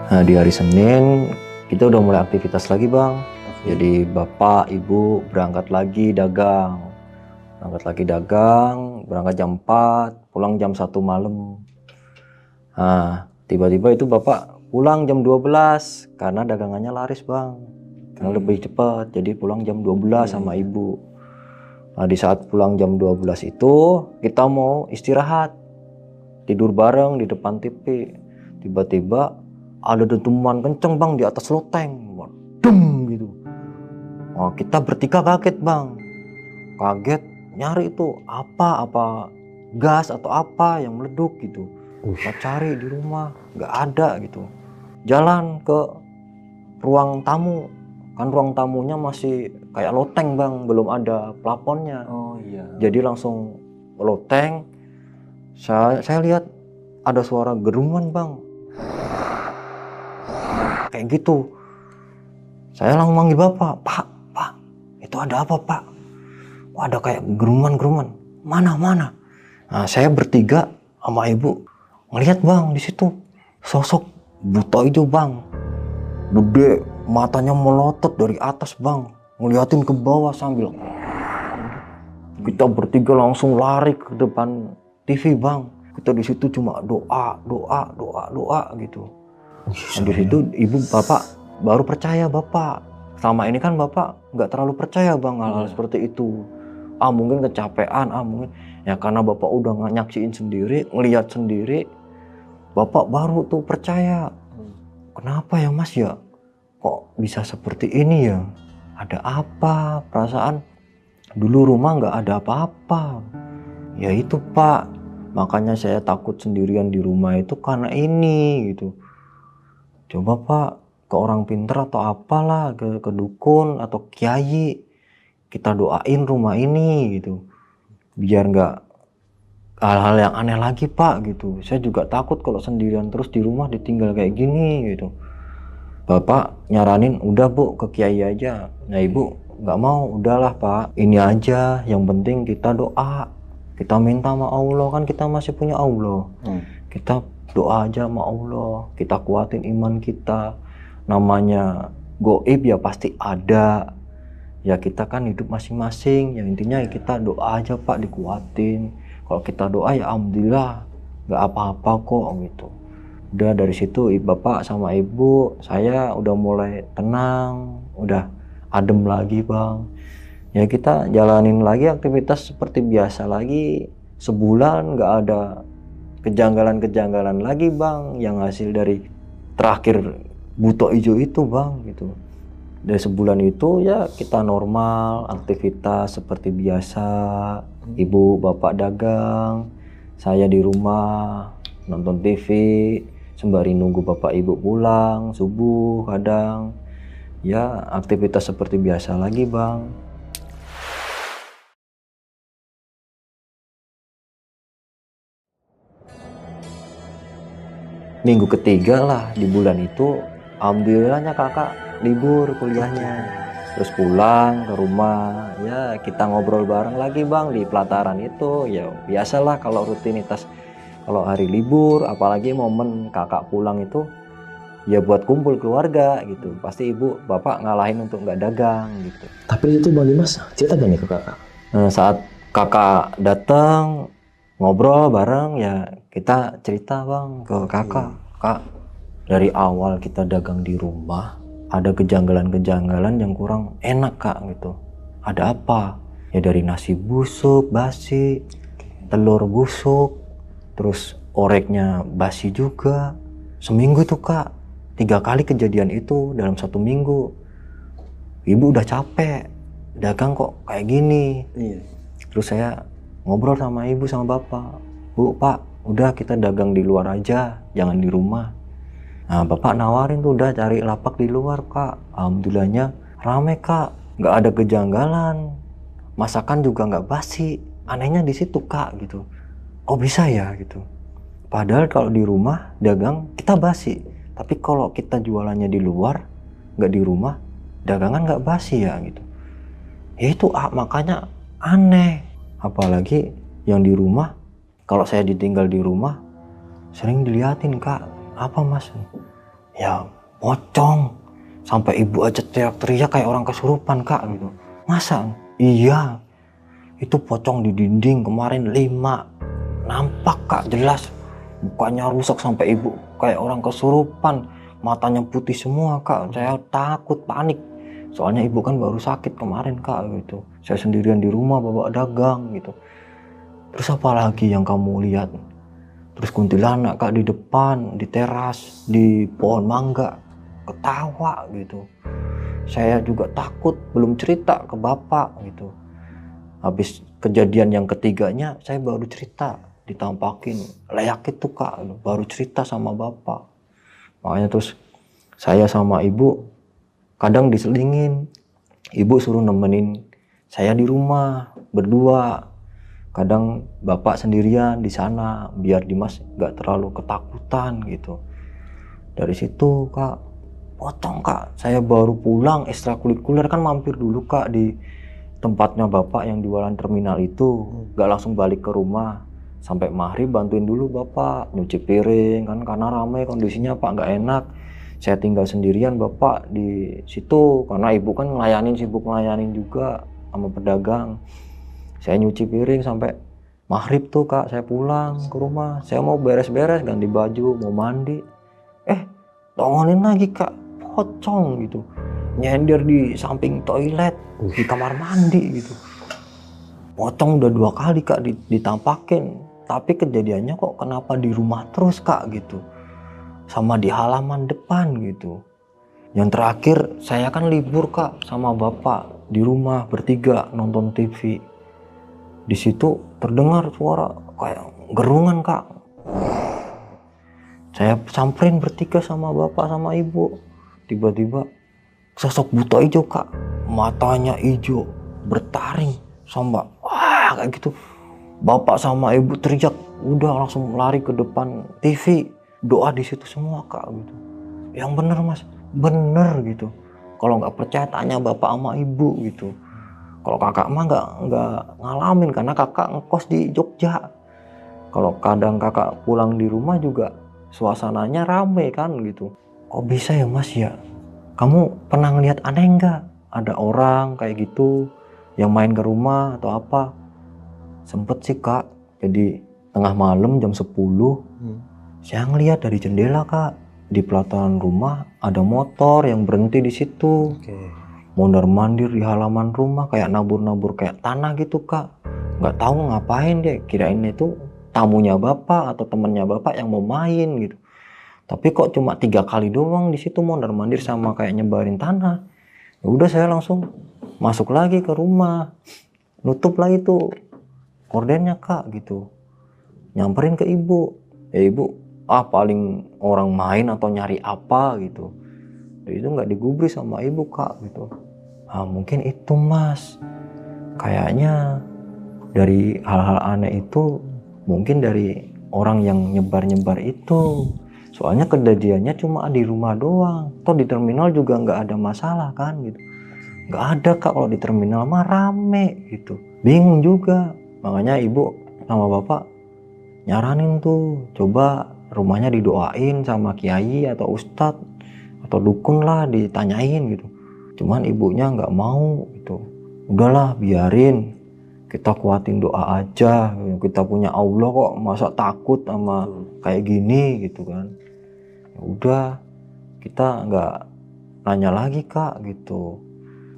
Nah di hari Senin kita udah mulai aktivitas lagi bang. Jadi bapak ibu berangkat lagi dagang. Berangkat jam 4, pulang jam 1 malam. Nah tiba-tiba itu bapak pulang jam 12 karena dagangannya laris bang. Karena lebih cepat, jadi pulang jam 12 sama ibu. Nah di saat pulang jam 12 itu kita mau istirahat, tidur bareng di depan TV. Tiba-tiba ada dentuman kenceng bang di atas loteng, dem gitu. Oh, kita bertiga kaget bang, kaget nyari itu apa gas atau apa yang meleduk gitu. Kita cari di rumah nggak ada gitu. Jalan ke ruang tamu, kan ruang tamunya masih kayak loteng bang, belum ada plafonnya. Oh iya. Jadi langsung loteng. Saya lihat ada suara gerungan bang, kayak gitu. Saya langsung manggil bapak, pak, itu ada apa pak? Wah, ada kayak gerungan, mana? Nah, saya bertiga sama ibu ngelihat bang di situ sosok buta itu bang, gede, matanya melotot dari atas bang, ngeliatin ke bawah sambil. Kita bertiga langsung lari ke depan TV bang. Kita di situ cuma doa gitu. Dan di situ ibu bapak baru percaya bapak. Selama ini kan bapak nggak terlalu percaya bang hal-hal seperti itu. Mungkin kecapean, mungkin ya karena bapak udah nyaksiin sendiri, ngelihat sendiri, bapak baru tuh percaya. Kenapa ya mas ya? Kok bisa seperti ini ya? Ada apa? Perasaan dulu rumah nggak ada apa-apa. Ya itu pak, makanya saya takut sendirian di rumah itu karena ini gitu. Coba pak ke orang pinter atau apalah, ke dukun atau kiai, kita doain rumah ini gitu, biar nggak hal-hal yang aneh lagi pak gitu. Saya juga takut kalau sendirian terus di rumah ditinggal kayak gini gitu. Bapak nyaranin udah bu ke kiai aja. Nah ibu nggak mau, udahlah pak, ini aja yang penting kita doa, kita minta sama Allah, kan kita masih punya Allah. Kita doa aja sama Allah, kita kuatin iman kita. Namanya goib ya pasti ada, ya kita kan hidup masing-masing, yang intinya ya kita doa aja pak, dikuatin. Kalau kita doa ya alhamdulillah nggak apa-apa kok gitu. Udah dari situ bapak sama ibu saya udah mulai tenang, udah adem lagi bang. Ya kita jalanin lagi aktivitas seperti biasa lagi. Sebulan nggak ada kejanggalan-kejanggalan lagi bang, yang hasil dari terakhir buto hijau itu bang gitu. Dari sebulan itu ya kita normal, aktivitas seperti biasa. Ibu bapak dagang, saya di rumah nonton TV sembari nunggu bapak ibu pulang subuh. Kadang ya aktivitas seperti biasa lagi bang. Minggu ketiga lah di bulan itu, alhamdulillahnya kakak libur kuliahnya. terus pulang ke rumah, ya kita ngobrol bareng lagi bang di pelataran itu. Ya biasalah kalau rutinitas, kalau hari libur, apalagi momen kakak pulang itu, ya buat kumpul keluarga gitu. Pasti ibu bapak ngalahin untuk nggak dagang gitu. Tapi itu Bang Dimas cerita gak nih ke kakak? Nah, saat kakak datang ngobrol bareng, ya kita cerita bang ke kakak, kak dari awal kita dagang di rumah ada kejanggalan-kejanggalan yang kurang enak kak gitu. Ada apa? Ya dari nasi busuk, basi, telur busuk, terus oreknya basi juga. Seminggu tuh kak, 3 kali kejadian itu dalam 1 minggu. Ibu udah capek, dagang kok kayak gini. Terus saya ngobrol sama ibu sama bapak, bu pak udah kita dagang di luar aja, jangan di rumah. Nah bapak nawarin tuh udah cari lapak di luar kak. Alhamdulillahnya rame kak, nggak ada kejanggalan, masakan juga nggak basi. Anehnya di situ kak gitu, kok bisa ya gitu. Padahal kalau di rumah dagang kita basi, tapi kalau kita jualannya di luar nggak di rumah, dagangan nggak basi ya gitu. Ya itu makanya aneh. Apalagi yang di rumah, kalau saya ditinggal di rumah sering diliatin kak, apa mas? Ya pocong, sampai ibu aja teriak-teriak kayak orang kesurupan kak gitu. Masa? Iya, itu pocong di dinding kemarin 5, nampak kak jelas, mukanya rusak sampai ibu kayak orang kesurupan, matanya putih semua kak. Saya takut, panik, soalnya ibu kan baru sakit kemarin kak gitu. Saya sendirian di rumah bawa dagang gitu. Terus apa lagi yang kamu lihat? Terus kuntilanak kak di depan, di teras, di pohon mangga, ketawa gitu. Saya juga takut, belum cerita ke bapak gitu. Habis kejadian yang ketiganya, saya baru cerita, ditampakin leyak itu kak, baru cerita sama bapak. Makanya terus saya sama ibu kadang diselingin, ibu suruh nemenin saya di rumah berdua. Kadang bapak sendirian di sana biar Dimas nggak terlalu ketakutan gitu. Dari situ kak, pocong kak. Saya baru pulang ekstrakurikuler kan mampir dulu kak di tempatnya bapak yang jualan terminal itu. Nggak langsung balik ke rumah. Sampai maghrib bantuin dulu bapak nyuci piring kan karena ramai kondisinya pak nggak enak. Saya tinggal sendirian bapak di situ karena ibu kan sibuk ngelayanin juga sama pedagang. Saya nyuci piring sampai maghrib tuh kak, saya pulang ke rumah. Saya mau beres-beres ganti baju mau mandi, tongonin lagi kak, pocong gitu nyender di samping toilet di kamar mandi gitu. Pocong udah 2 kali kak ditampakin, tapi kejadiannya kok kenapa di rumah terus kak gitu, sama di halaman depan gitu. Yang terakhir saya kan libur kak sama bapak di rumah bertiga nonton TV. Di situ terdengar suara kayak gerungan kak. Saya samperin bertiga sama bapak sama ibu. Tiba-tiba sosok buta hijau kak, matanya hijau bertaring sama kayak gitu. Bapak sama ibu teriak, udah langsung lari ke depan TV, doa di situ semua kak gitu. Yang bener mas, bener gitu. Kalau nggak percaya tanya bapak sama ibu gitu. Kalau kakak mah nggak ngalamin karena kakak ngekos di Jogja. Kalau kadang kakak pulang di rumah juga suasananya rame kan gitu. Kok bisa ya mas ya? Kamu pernah ngeliat aneh nggak? Ada orang kayak gitu yang main ke rumah atau apa? Sempet sih kak. Jadi tengah malam jam 10 saya ngeliat dari jendela kak, di pelataran rumah ada motor yang berhenti di situ. Mondar-mandir di halaman rumah kayak nabur-nabur kayak tanah gitu kak. Nggak tahu ngapain dia, kirain itu tamunya bapak atau temennya bapak yang mau main gitu. Tapi kok cuma 3 kali doang di situ mondar-mandir sama kayak nyebarin tanah. Ya udah saya langsung masuk lagi ke rumah, nutup lagi tuh kordennya kak gitu. Nyamperin ke ibu, ya ibu paling orang main atau nyari apa gitu. Jadi itu nggak digubris sama ibu kak gitu. Mungkin itu mas, kayaknya dari hal-hal aneh itu mungkin dari orang yang nyebar-nyebar itu. Soalnya kejadiannya cuma di rumah doang, toh di terminal juga nggak ada masalah kan gitu. Nggak ada kak, kalau di terminal mah rame gitu. Bingung juga, makanya ibu sama bapak nyaranin tuh, coba rumahnya didoain sama kiai atau ustadz atau dukun lah, ditanyain gitu. Cuman ibunya nggak mau gitu. Udahlah biarin, kita kuatin doa aja, kita punya Allah kok, masa takut sama kayak gini gitu kan. Ya udah, kita nggak nanya lagi kak gitu.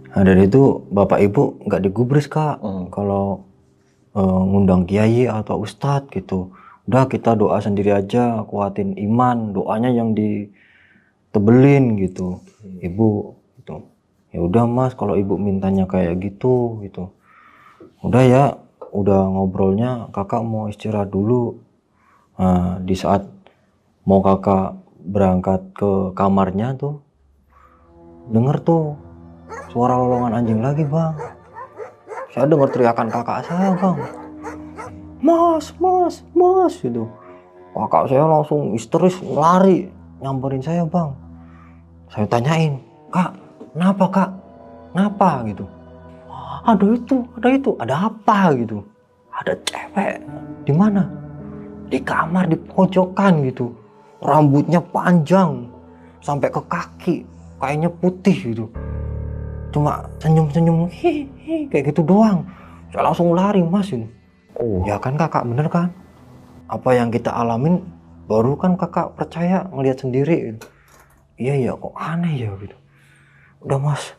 Nah dari itu bapak ibu nggak digubris kak kalau ngundang kiai atau ustadz gitu. Udah kita doa sendiri aja, kuatin iman, doanya yang ditebelin gitu ibu gitu. Ya udah mas, kalau ibu mintanya kayak gitu gitu, udah ya, udah ngobrolnya kakak mau istirahat dulu. Nah, di saat mau kakak berangkat ke kamarnya tuh denger tuh suara lolongan anjing lagi bang. Saya dengar teriakan kakak saya bang, mas gitu. Kakak saya langsung histeris lari nyamperin saya bang. Saya tanyain, kak kenapa kak, kenapa gitu. Ada apa gitu. Ada cewek di mana? Di kamar, di pojokan gitu. Rambutnya panjang sampai ke kaki, kayaknya putih gitu. Cuma senyum-senyum hihi kayak gitu doang. Saya langsung lari mas ini. Oh ya kan kakak, bener kan? Apa yang kita alamin baru kan kakak percaya ngelihat sendiri gitu. Iya ya, kok aneh ya gitu. Udah mas,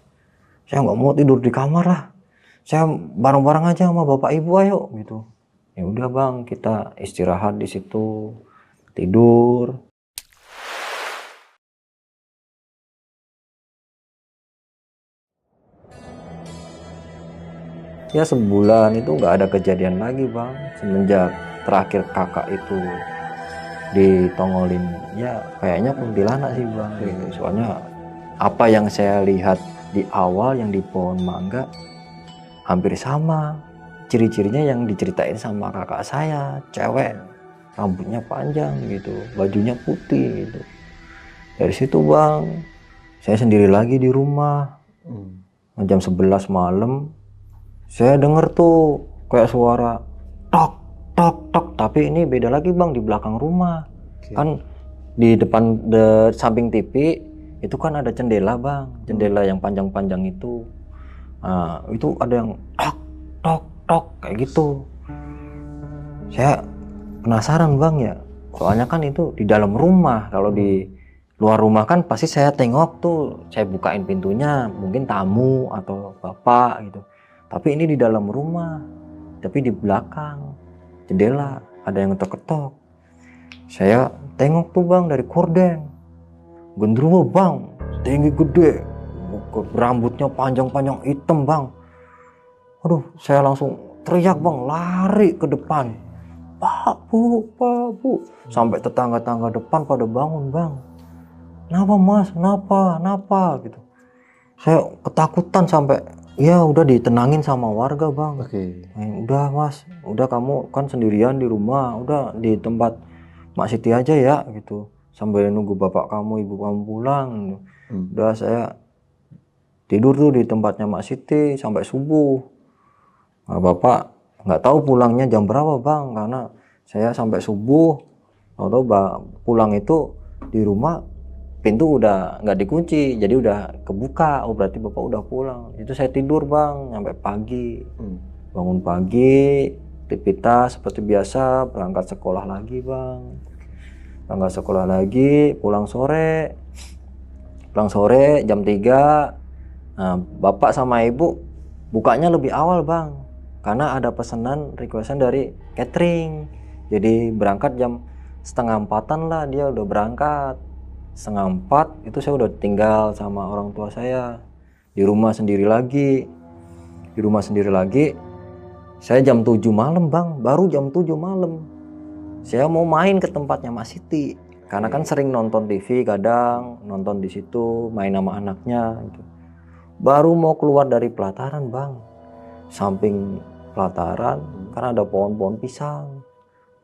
saya nggak mau tidur di kamar lah. Saya bareng-bareng aja sama bapak ibu ayo gitu. Ya udah bang, kita istirahat di situ, tidur. Ya sebulan itu nggak ada kejadian lagi bang, semenjak terakhir kakak itu ditongolin. Ya kayaknya kuntilanak sih bang gitu. Soalnya apa yang saya lihat di awal yang di pohon mangga hampir sama ciri-cirinya yang diceritain sama kakak saya, cewek, rambutnya panjang gitu, bajunya putih gitu. Dari situ bang, saya sendiri lagi di rumah. Jam 11 malam saya denger tuh kayak suara tok tok tok, tapi ini beda lagi bang, di belakang rumah. Kan di depan, samping TV itu kan ada jendela bang, jendela yang panjang-panjang itu. Nah, itu ada yang tok tok tok kayak gitu. Saya penasaran bang ya, soalnya kan itu di dalam rumah. Kalau di luar rumah kan pasti saya tengok tuh, saya bukain pintunya, mungkin tamu atau bapak gitu. Tapi ini di dalam rumah, tapi di belakang jendela ada yang ketok-ketok. Saya tengok tuh bang dari korden, genderuwo bang, tinggi gede, rambutnya panjang-panjang hitam bang. Aduh, saya langsung teriak bang, lari ke depan. Pak bu, sampai tetangga-tangga depan pada bangun bang. Kenapa mas, kenapa gitu. Saya ketakutan sampai, ya udah ditenangin sama warga bang. Udah mas, udah kamu kan sendirian di rumah, udah di tempat Mak Siti aja ya gitu, sambil nunggu bapak kamu, ibu kamu pulang. Udah saya tidur tuh di tempatnya Mak Siti sampai subuh. Nah, bapak nggak tahu pulangnya jam berapa bang, karena saya sampai subuh, atau pulang itu di rumah pintu udah nggak dikunci, jadi udah kebuka. Oh berarti bapak udah pulang. Itu saya tidur bang sampai pagi. Bangun pagi, aktivitas seperti biasa, berangkat sekolah lagi bang. Berangkat sekolah lagi, pulang sore jam 3. Nah, bapak sama ibu bukanya lebih awal bang, karena ada pesanan requestan dari catering. Jadi berangkat jam 3:30 lah, dia udah berangkat. 3:30 itu saya udah tinggal sama orang tua saya di rumah sendiri lagi. Saya jam 7 malam bang, baru jam 7 malam saya mau main ke tempatnya Mak Siti, karena kan sering nonton TV, kadang nonton di situ, main sama anaknya gitu. Baru mau keluar dari pelataran bang, samping pelataran kan ada pohon-pohon pisang,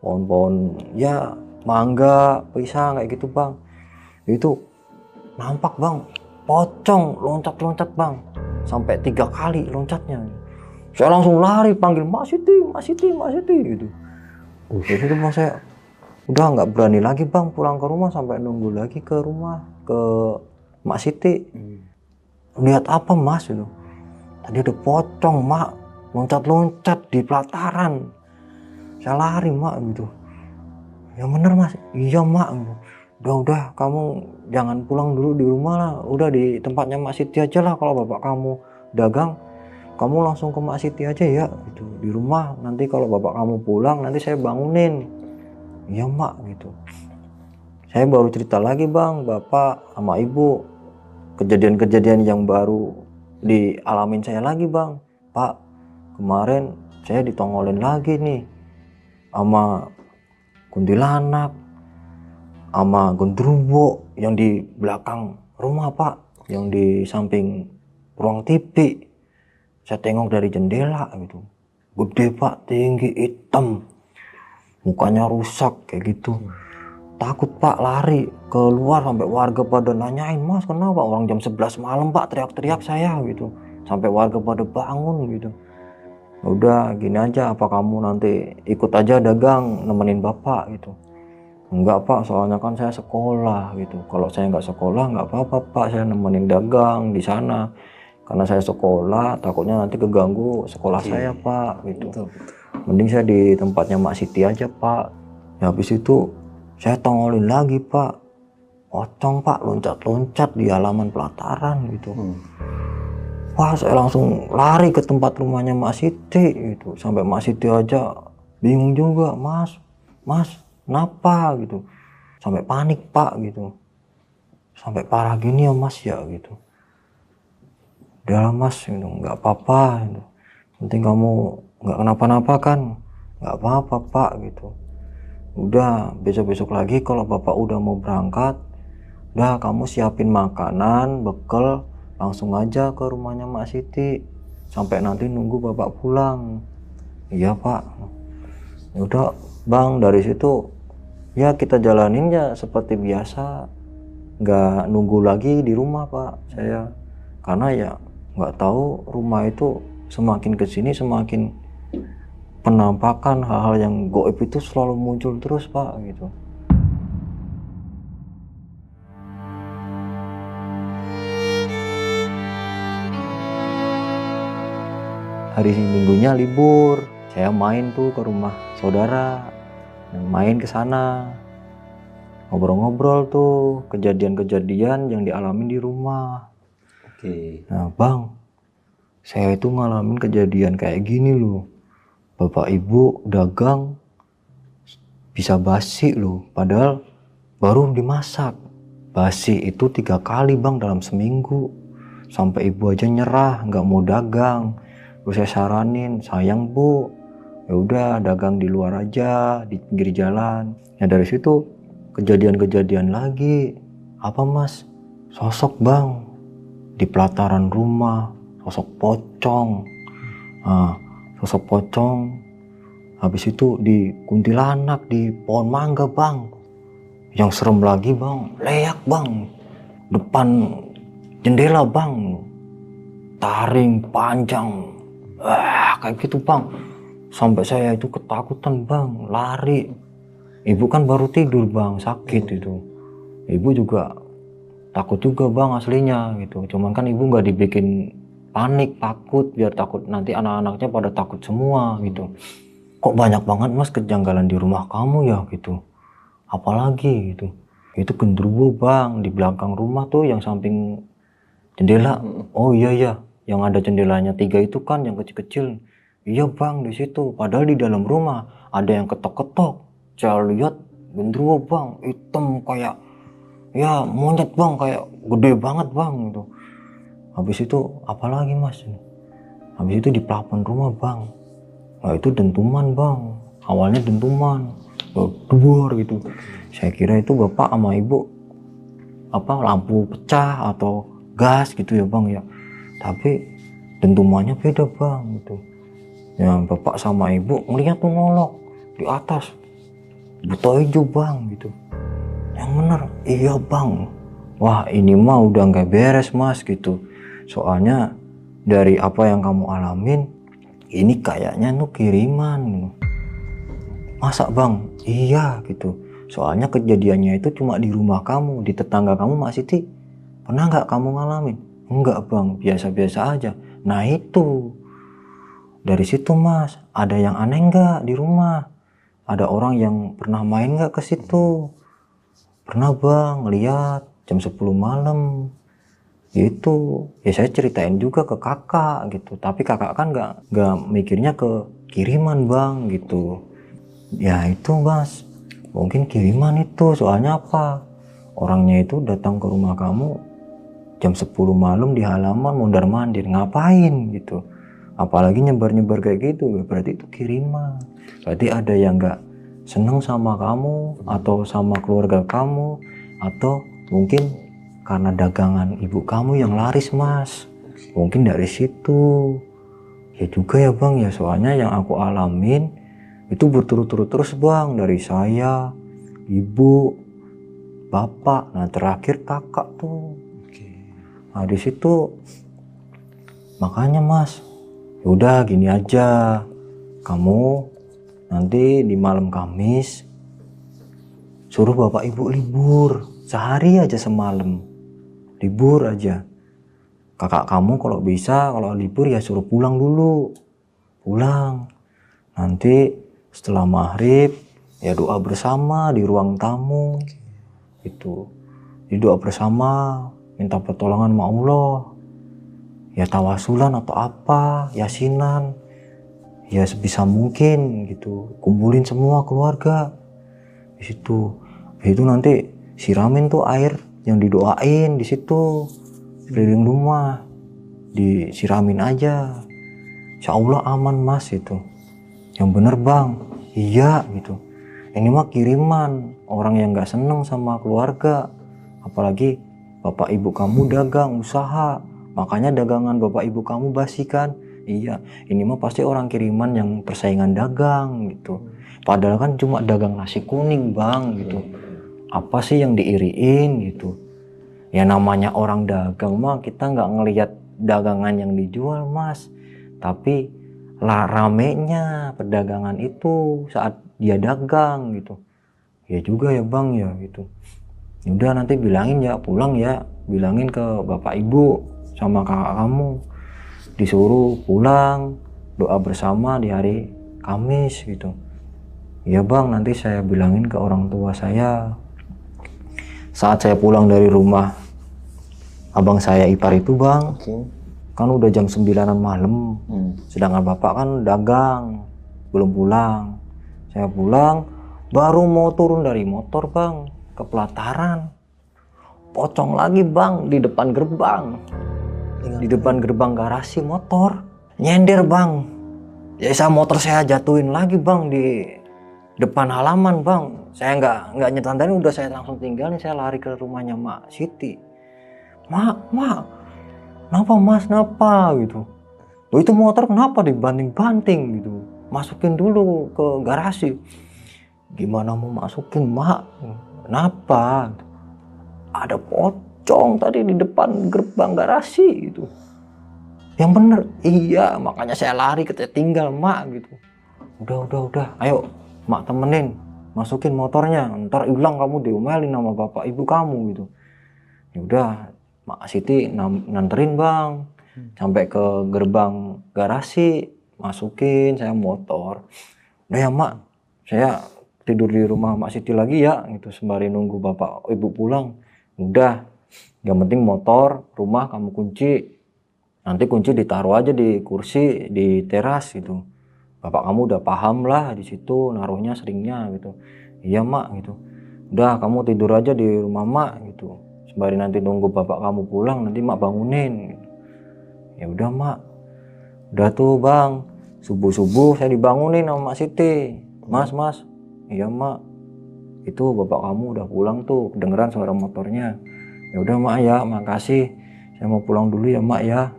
pohon-pohon ya mangga, pisang kayak gitu bang. Itu nampak bang, pocong loncat-loncat bang. sampai 3 kali loncatnya. Saya langsung lari panggil Mak Siti gitu. Jadi itu bang, saya udah nggak berani lagi bang pulang ke rumah, sampai nunggu lagi ke rumah ke Mak Siti. Lihat apa mas itu? Tadi ada pocong mak, loncat-loncat di pelataran. Saya lari mak gitu. Ya bener mas, iya mak. Udah kamu jangan pulang dulu di rumah lah, udah di tempatnya Mak Siti aja lah. Kalau bapak kamu dagang, kamu langsung ke Mak Siti aja ya gitu. Di rumah nanti kalau bapak kamu pulang nanti saya bangunin. Iya mak gitu. Saya baru cerita lagi bang, bapak sama ibu kejadian-kejadian yang baru dialamin saya lagi bang. Pak, kemarin saya ditongolin lagi nih sama kuntilanak, sama genderuwo yang di belakang rumah pak, yang di samping ruang TV. Saya tengok dari jendela gitu, gede pak, tinggi, hitam, mukanya rusak kayak gitu. Takut pak, lari keluar sampai warga pada nanyain, mas kenapa? Orang jam 11 malam pak, teriak-teriak saya gitu, sampai warga pada bangun gitu. Udah gini aja, apa kamu nanti ikut aja dagang nemenin bapak gitu? Enggak pak, soalnya kan saya sekolah gitu. Kalau saya nggak sekolah nggak apa-apa pak, saya nemenin dagang di sana. Karena saya sekolah, takutnya nanti keganggu sekolah saya pak gitu. Betul. Mending saya di tempatnya Mak Siti aja pak. Ya, habis itu saya tongolin lagi pak, pocong pak, loncat-loncat di halaman pelataran gitu. Wah, saya langsung lari ke tempat rumahnya Mak Siti gitu. Sampai Mak Siti aja bingung juga, mas kenapa gitu, sampai panik pak gitu, sampai parah gini ya mas ya gitu. Udah mas gitu, nggak apa-apa gitu. Penting kamu nggak kenapa-napa kan, nggak apa-apa pak gitu. Udah besok-besok lagi kalau bapak udah mau berangkat, udah kamu siapin makanan, bekal, langsung aja ke rumahnya Mak Siti sampai nanti nunggu bapak pulang. Iya pak. Ya udah bang, dari situ ya kita jalanin ya seperti biasa, nggak nunggu lagi di rumah pak saya, karena ya nggak tahu rumah itu semakin kesini semakin penampakan hal-hal yang gaib itu selalu muncul terus pak gitu. Hari Minggunya libur, saya main tuh ke rumah saudara, main ke sana, ngobrol-ngobrol tuh kejadian-kejadian yang dialamin di rumah. Oke. Nah bang, saya itu ngalamin kejadian kayak gini loh. Bapak ibu dagang bisa basi loh, padahal baru dimasak. Basi itu 3 kali bang dalam seminggu. Sampai ibu aja nyerah, nggak mau dagang. Terus saya saranin, sayang bu, ya udah dagang di luar aja, di pinggir jalan. Ya dari situ kejadian-kejadian lagi. Apa mas? Sosok bang di pelataran rumah, sosok pocong. Nah, sosok pocong. Habis itu di kuntilanak di pohon mangga bang. Yang serem lagi bang, leak bang, depan jendela bang, taring panjang, kayak gitu bang. Sampai saya itu ketakutan bang, lari. Ibu kan baru tidur bang, sakit itu. Ibu juga takut juga bang aslinya gitu. Cuman kan ibu nggak dibikin panik, takut, biar takut nanti anak-anaknya pada takut semua gitu. Kok banyak banget mas kejanggalan di rumah kamu ya gitu. Apalagi gitu. Itu genderuwo bang di belakang rumah tuh yang samping jendela. Oh iya, yang ada jendelanya 3 itu kan yang kecil-kecil. Iya bang, di situ. Padahal di dalam rumah ada yang ketok-ketok. Saya lihat genderuwo bang, hitam kayak ya monyet bang, kayak gede banget bang gitu. Habis itu apalagi mas? Habis itu di plafon rumah bang. Nah itu dentuman bang. Awalnya dentuman, duar gitu. Saya kira itu bapak sama ibu lampu pecah atau gas gitu ya bang ya. Tapi dentumannya beda bang gitu. Ya bapak sama ibu ngeliat tuh nolok di atas buta hijau bang gitu. Yang bener, iya bang. Wah ini mah udah nggak beres mas gitu. Soalnya dari apa yang kamu alamin, ini kayaknya tuh kiriman. Masa bang? Iya gitu. Soalnya kejadiannya itu cuma di rumah kamu, di tetangga kamu Mak Siti. Pernah nggak kamu ngalamin? Enggak bang, biasa-biasa aja. Nah itu, dari situ mas, ada yang aneh nggak di rumah? Ada orang yang pernah main nggak ke situ? Pernah bang, lihat jam 10 malam. Gitu, ya saya ceritain juga ke kakak gitu. Tapi kakak kan nggak mikirnya ke kiriman bang gitu. Ya itu mas, mungkin kiriman itu. Soalnya apa? Orangnya itu datang ke rumah kamu jam 10 malam di halaman mondar-mandir, ngapain gitu. Apalagi nyebar-nyebar kayak gitu, berarti itu kiriman. Berarti ada yang nggak seneng sama kamu atau sama keluarga kamu, atau mungkin karena dagangan ibu kamu yang laris mas. Mungkin dari situ. Ya juga ya bang ya, soalnya yang aku alamin itu berturut-turut terus bang, dari saya, ibu, bapak, nah terakhir kakak tuh. Nah di situ makanya mas, yaudah gini aja, kamu nanti di malam Kamis suruh bapak ibu libur sehari aja, semalam libur aja. Kakak kamu kalau bisa, kalau libur ya suruh pulang dulu, pulang. Nanti setelah maghrib ya doa bersama di ruang tamu itu. Di doa bersama, minta pertolongan sama Allah. Ya tawasulan atau apa, yasinan. Ya sebisa mungkin gitu. Kumpulin semua keluarga di situ. Itu nanti siramin tuh air yang didoain di situ. Keliling rumah disiramin aja. Insya Allah aman mas itu. Yang bener bang, iya gitu. Ini mah kiriman orang yang nggak seneng sama keluarga. Apalagi bapak ibu kamu dagang usaha, makanya dagangan bapak ibu kamu basi kan. Iya, ini mah pasti orang kiriman yang persaingan dagang gitu. Padahal kan cuma dagang nasi kuning bang gitu. Apa sih yang diiriin gitu? Ya namanya orang dagang mah kita nggak ngelihat dagangan yang dijual mas, tapi ramenya perdagangan itu saat dia dagang gitu. Ya juga ya bang ya gitu. Udah nanti bilangin ya pulang ya, bilangin ke bapak ibu sama kakak kamu disuruh pulang doa bersama di hari Kamis gitu. Ya bang, nanti saya bilangin ke orang tua saya. Saat saya pulang dari rumah abang saya ipar itu bang, kan udah jam 9-an malam. Sedangkan bapak kan dagang, belum pulang. Saya pulang, baru mau turun dari motor bang, ke pelataran. Pocong lagi bang, di depan gerbang. Di depan gerbang garasi motor. Nyender bang. Ya motor saya jatuhin lagi bang di depan halaman bang. Saya nggak nyetandain, udah saya langsung tinggalin, saya lari ke rumahnya Mak Siti. Mak, kenapa mas, kenapa gitu. Loh itu motor kenapa dibanting-banting gitu. Masukin dulu ke garasi. Gimana mau masukin mak, kenapa? Ada pocong tadi di depan gerbang garasi gitu. Yang bener, iya, makanya saya lari, kita tinggal mak gitu. Udah, ayo mak temenin, masukin motornya, ntar hilang kamu diomelin sama bapak ibu kamu gitu. Ya udah, Mak Siti nanterin bang, sampai ke gerbang garasi, masukin saya motor. Udah ya mak, saya tidur di rumah Mak Siti lagi ya, gitu sembari nunggu bapak ibu pulang. Udah, yang penting motor, rumah kamu kunci. Nanti kunci ditaruh aja di kursi di teras gitu. Bapak kamu udah paham lah di situ naruhnya seringnya gitu. Iya mak gitu. Udah kamu tidur aja di rumah mak gitu. Sembari nanti nunggu bapak kamu pulang, nanti mak bangunin. Ya udah mak. Udah tuh bang, subuh saya dibangunin sama Mak Siti. Mas, iya mak. Itu bapak kamu udah pulang tuh, kedengeran suara motornya. Ya udah mak ya, makasih. Saya mau pulang dulu ya mak ya.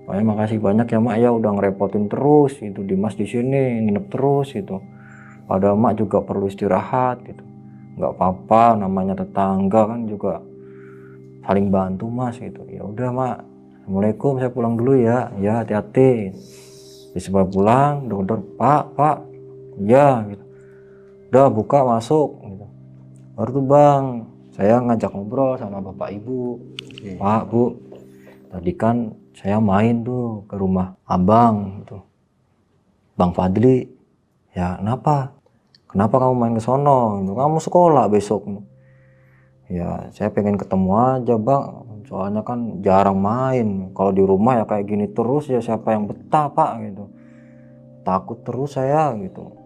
Pokoknya makasih banyak ya mak ya, udah ngerepotin terus gitu. Dimas di sini nginep terus gitu. Padahal mak juga perlu istirahat gitu. Nggak apa-apa, namanya tetangga kan juga saling bantu mas gitu. Ya udah mak, Assalamualaikum, saya pulang dulu ya. Ya, hati-hati. Di sebelah pulang, dokter, Pak, ya gitu. Udah buka masuk gitu. Baru tuh Bang, saya ngajak ngobrol sama bapak ibu. Pak, Bu, tadi kan saya main tuh ke rumah abang gitu. Bang Fadli, ya kenapa? Kenapa kamu main ke sono? Kamu sekolah besok. Ya saya pengen ketemu aja Bang, soalnya kan jarang main. Kalau di rumah ya kayak gini terus ya siapa yang betah Pak gitu. Takut terus saya gitu.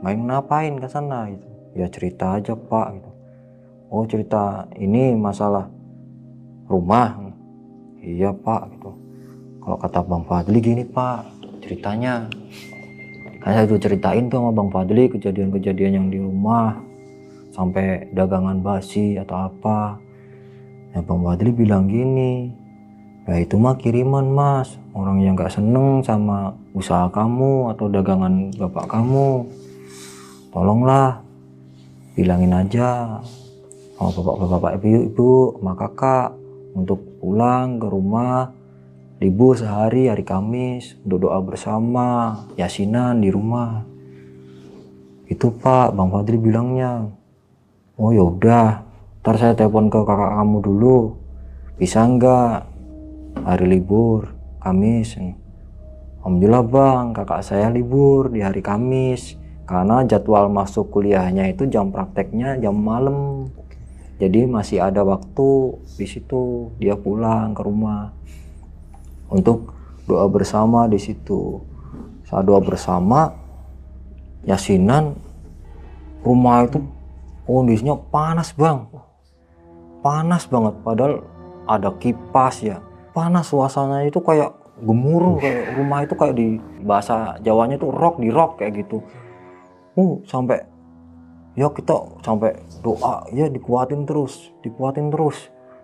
Main ngapain ke sana gitu. Ya cerita aja Pak gitu. Oh cerita ini masalah rumah. Iya Pak gitu. Kalau kata Bang Fadli gini Pak ceritanya. Saya tuh ceritain tuh sama Bang Fadli kejadian-kejadian yang di rumah. Sampai dagangan basi atau apa. Ya Bang Fadli bilang gini, ya itu mah kiriman Mas, orang yang gak seneng sama usaha kamu atau dagangan bapak kamu. Tolonglah bilangin aja sama bapak-bapak ibu-ibu sama kakak untuk pulang ke rumah libur sehari hari Kamis untuk doa bersama, yasinan di rumah. Itu Pak, Bang Fadli bilangnya. Oh yaudah, ntar saya telepon ke kakak kamu dulu. Bisa nggak hari libur Kamis? Alhamdulillah Bang, kakak saya libur di hari Kamis karena jadwal masuk kuliahnya itu jam prakteknya jam malam. Jadi masih ada waktu di situ dia pulang ke rumah untuk doa bersama di situ. Saat doa bersama yasinan, rumah itu kondisinya panas Bang, panas banget padahal ada kipas ya. Panas suasananya itu kayak gemuruh, kayak rumah itu kayak di bahasa Jawanya itu di rock kayak gitu. Sampai ya kita sampai doa ya dikuatin terus.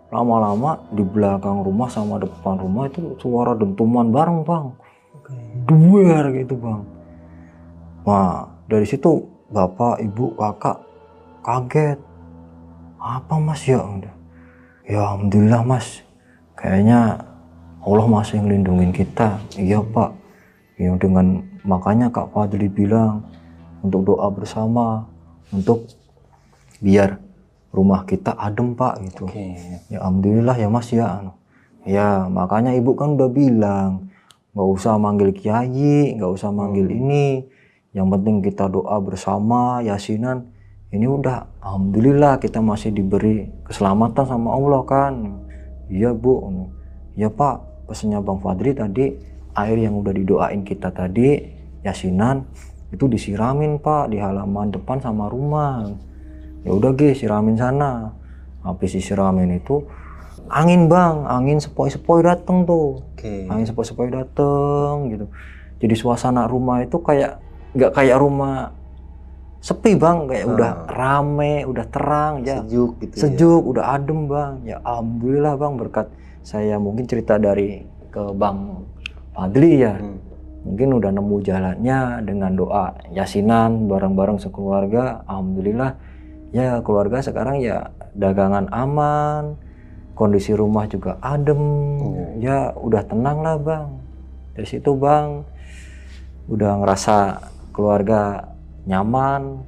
Lama-lama di belakang rumah sama depan rumah itu suara dentuman bareng Bang. Duer gitu Bang. Nah dari situ bapak, ibu, kakak kaget. Apa Mas ya? Ya alhamdulillah Mas. Kayaknya Allah masih ngelindungin kita. Iya Pak. Ya dengan makanya Kak Fadli bilang untuk doa bersama untuk biar rumah kita adem Pak gitu. Ya alhamdulillah ya Mas ya. Ya makanya ibu kan udah bilang nggak usah manggil kiai, nggak usah manggil ini. Yang penting kita doa bersama, yasinan. Ini udah alhamdulillah kita masih diberi keselamatan sama Allah kan. Iya Bu. Ya Pak, pesannya Bang Fadli tadi air yang udah didoain kita tadi yasinan itu disiramin Pak di halaman depan sama rumah. Ya udah siramin sana. Habis disiramin itu angin Bang, angin sepoi-sepoi dateng tuh. Angin sepoi-sepoi dateng gitu. Jadi suasana rumah itu kayak nggak kayak rumah sepi Bang, kayak udah rame, udah terang ya. Sejuk gitu. Sejuk, udah adem Bang. Ya alhamdulillah Bang, berkat saya mungkin cerita dari ke Bang Fadli ya. Mungkin udah nemu jalannya dengan doa yasinan bareng-bareng sekeluarga. Alhamdulillah ya keluarga sekarang ya dagangan aman, kondisi rumah juga adem. Ya udah tenang lah Bang. Dari situ Bang udah ngerasa keluarga nyaman,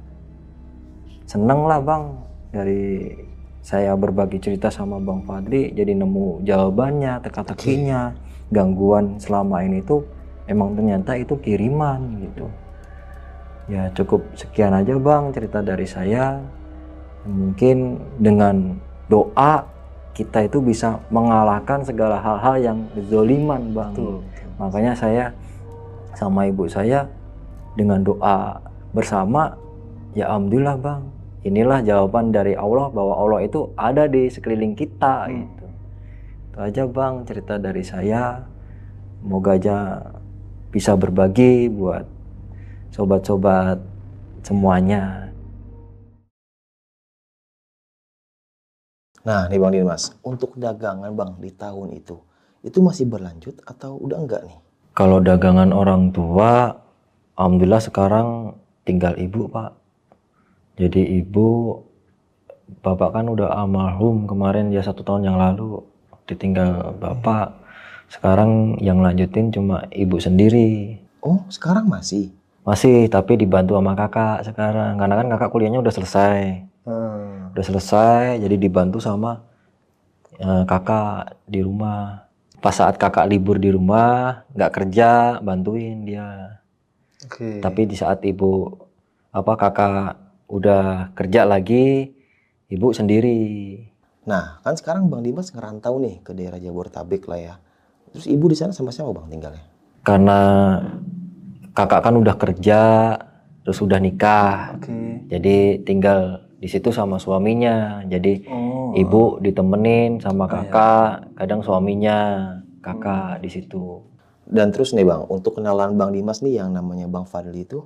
seneng lah Bang. Dari saya berbagi cerita sama Bang Fadli jadi nemu jawabannya, teka-tekinya. Gangguan selama ini tuh emang ternyata itu kiriman gitu. Ya cukup sekian aja Bang cerita dari saya. Mungkin dengan doa kita itu bisa mengalahkan segala hal-hal yang zoliman Bang. Makanya saya sama ibu saya dengan doa bersama ya alhamdulillah Bang, inilah jawaban dari Allah bahwa Allah itu ada di sekeliling kita gitu. Itu aja Bang cerita dari saya. Semoga aja bisa berbagi buat sobat-sobat semuanya. Nah nih Bang Dimas, untuk dagangan Bang di tahun itu masih berlanjut atau udah enggak nih? Kalau dagangan orang tua, alhamdulillah sekarang tinggal ibu Pak. Jadi ibu, bapak kan udah almarhum kemarin ya 1 tahun yang lalu, ditinggal bapak. Sekarang yang lanjutin cuma ibu sendiri. Oh, sekarang masih? Masih, tapi dibantu sama kakak sekarang. Karena kan kakak kuliahnya udah selesai. Udah selesai, jadi dibantu sama kakak di rumah. Pas saat kakak libur di rumah, nggak kerja, bantuin dia. Oke. Tapi di saat kakak udah kerja lagi, ibu sendiri. Nah, kan sekarang Bang Dimas ngerantau nih ke daerah Jabodetabek lah ya. Terus ibu di sana sama siapa Bang tinggalnya? Karena kakak kan udah kerja, terus udah nikah. Oke. Jadi tinggal di situ sama suaminya. Jadi ibu ditemenin sama kakak, kadang suaminya kakak di situ. Dan terus nih Bang, untuk kenalan Bang Dimas nih yang namanya Bang Fadli itu,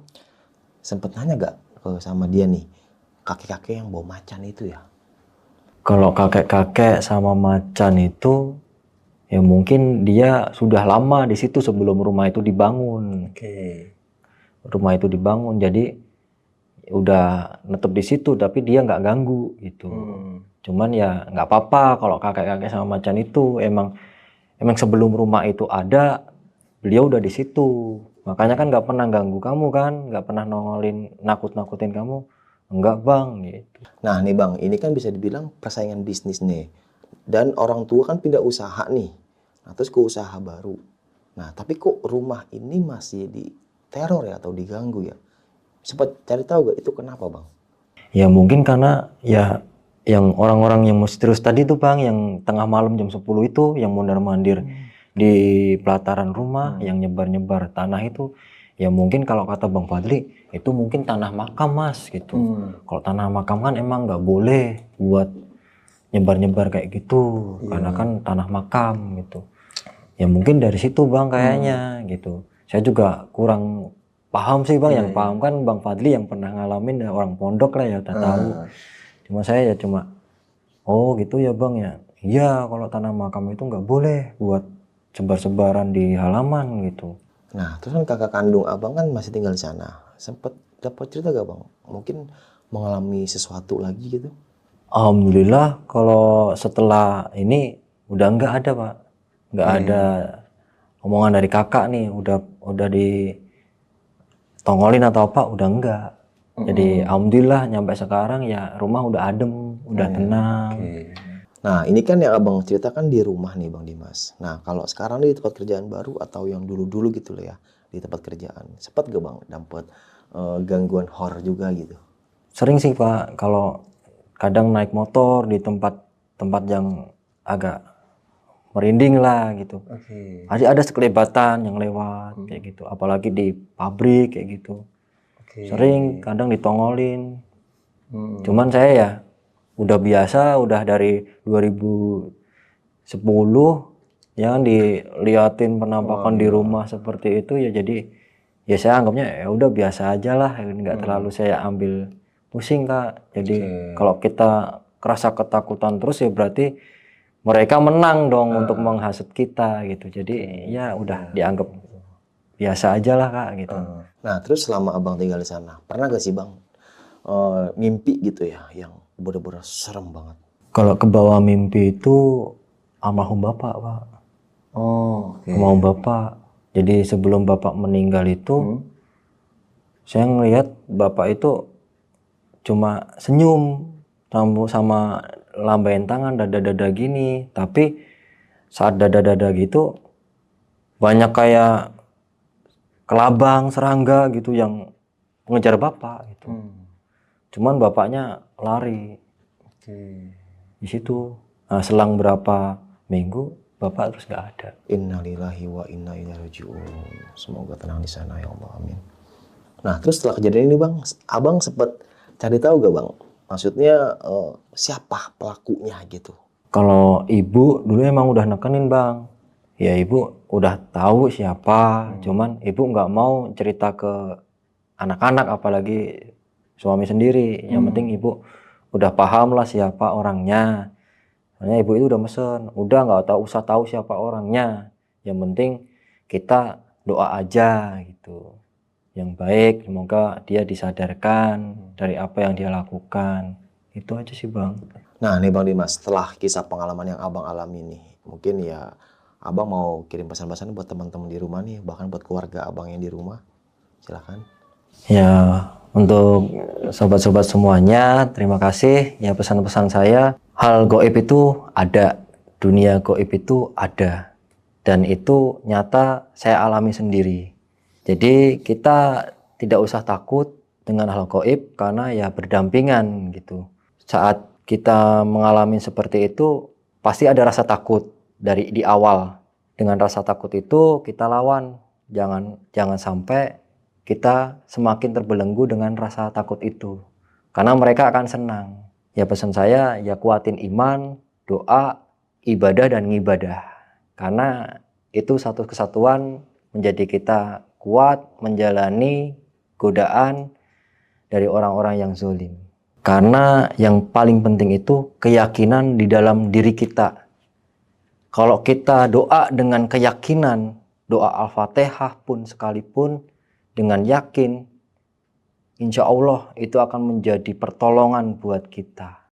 sempet nanya gak sama dia nih, kakek-kakek yang bawa macan itu ya? Kalau kakek-kakek sama macan itu, ya mungkin dia sudah lama di situ sebelum rumah itu dibangun. Rumah itu dibangun, jadi udah netep di situ, tapi dia nggak ganggu gitu. Cuman ya nggak apa-apa kalau kakek-kakek sama macan itu emang sebelum rumah itu ada, beliau udah di situ. Makanya kan nggak pernah ganggu kamu kan, nggak pernah nongolin, nakut-nakutin kamu. Enggak bang, gitu. Nah nih Bang, ini kan bisa dibilang persaingan bisnis nih. Dan orang tua kan pindah usaha nih. Nah terus ke usaha baru. Nah tapi kok rumah ini masih diteror ya atau diganggu ya? Sempat cari tahu gak itu kenapa Bang? Ya mungkin karena ya yang orang-orang yang misterius tadi tuh bang, yang tengah malam jam 10 itu, yang mondar-mandir di pelataran rumah, yang nyebar-nyebar tanah itu, ya mungkin kalau kata Bang Fadli, itu mungkin tanah makam mas gitu. Kalau tanah makam kan emang nggak boleh buat nyebar-nyebar kayak gitu, karena kan tanah makam gitu. Ya mungkin dari situ bang kayaknya gitu. Saya juga kurang paham sih bang, yang paham kan Bang Fadli yang pernah ngalamin, ya orang pondok lah ya udah tahu. Cuma saya ya cuma, oh gitu ya bang ya. Iya kalau tanah makam itu nggak boleh buat sebar-sebaran di halaman gitu. Nah terus kan kakak kandung abang kan masih tinggal di sana. Sempet dapat cerita gak Bang? Mungkin mengalami sesuatu lagi gitu? Alhamdulillah kalau setelah ini udah nggak ada pak, nggak ada omongan dari kakak nih, udah ditongolin atau apa, udah enggak. Jadi alhamdulillah nyampe sekarang ya rumah udah adem, udah tenang. Nah ini kan yang abang ceritakan di rumah nih Bang Dimas. Nah kalau sekarang di tempat kerjaan baru atau yang dulu-dulu gitu loh ya, di tempat kerjaan, sempat gak Bang dapat gangguan horor juga gitu? Sering sih pak, kalau kadang naik motor di tempat yang agak merinding lah gitu. Ada sekelebatan yang lewat kayak gitu, apalagi di pabrik kayak gitu. Sering kadang ditongolin. Cuman saya ya udah biasa, udah dari 2010 ya kan diliatin penampakan di rumah seperti itu ya, jadi ya saya anggapnya ya udah biasa aja lah, nggak terlalu saya ambil pusing kak. Jadi kalau kita kerasa ketakutan terus ya berarti mereka menang dong untuk menghasut kita gitu. Jadi ya udah dianggap biasa aja lah kak gitu. Nah terus selama abang tinggal di sana, pernah gak sih Bang mimpi gitu ya yang bener-bener serem banget? Kalau ke bawah mimpi itu almarhum bapak pak. Almarhum bapak. Jadi sebelum bapak meninggal itu, saya ngelihat bapak itu cuma senyum sama lambain tangan, dada-dada gini. Tapi saat dada-dada gitu banyak kayak kelabang, serangga gitu yang mengejar bapak gitu. Cuman bapaknya lari. Di situ. Nah, selang berapa minggu bapak terus nggak ada. Innalillahi wa inna ilaihi raji'un. Semoga tenang di sana ya Allah, amin. Nah terus setelah kejadian ini Bang, abang sempat cari tahu gak Bang? Maksudnya siapa pelakunya gitu? Kalau ibu dulu emang udah nekenin bang, ya ibu udah tahu siapa, cuman ibu nggak mau cerita ke anak-anak apalagi suami sendiri. Yang penting ibu udah paham lah siapa orangnya. Soalnya ibu itu udah mesen, udah nggak usah tahu siapa orangnya. Yang penting kita doa aja gitu, yang baik, semoga dia disadarkan dari apa yang dia lakukan. Itu aja sih bang. Nah nih Bang Dimas, setelah kisah pengalaman yang abang alami nih, mungkin ya Abang mau kirim pesan-pesan buat teman-teman di rumah nih, bahkan buat keluarga abang yang di rumah. Silakan. Ya, untuk sobat-sobat semuanya, terima kasih. Ya, pesan-pesan saya, hal goib itu ada, dunia goib itu ada, dan itu nyata saya alami sendiri. Jadi kita tidak usah takut dengan hal goib karena ya berdampingan gitu. Saat kita mengalami seperti itu, pasti ada rasa takut dari di awal. Dengan rasa takut itu kita lawan, jangan sampai kita semakin terbelenggu dengan rasa takut itu, karena mereka akan senang. Ya, pesan saya ya kuatin iman, doa, ibadah dan ngibadah, karena itu satu kesatuan menjadi kita kuat menjalani godaan dari orang-orang yang zalim. Karena yang paling penting itu keyakinan di dalam diri kita. Kalau kita doa dengan keyakinan, doa Al-Fatihah pun sekalipun dengan yakin, insya Allah itu akan menjadi pertolongan buat kita.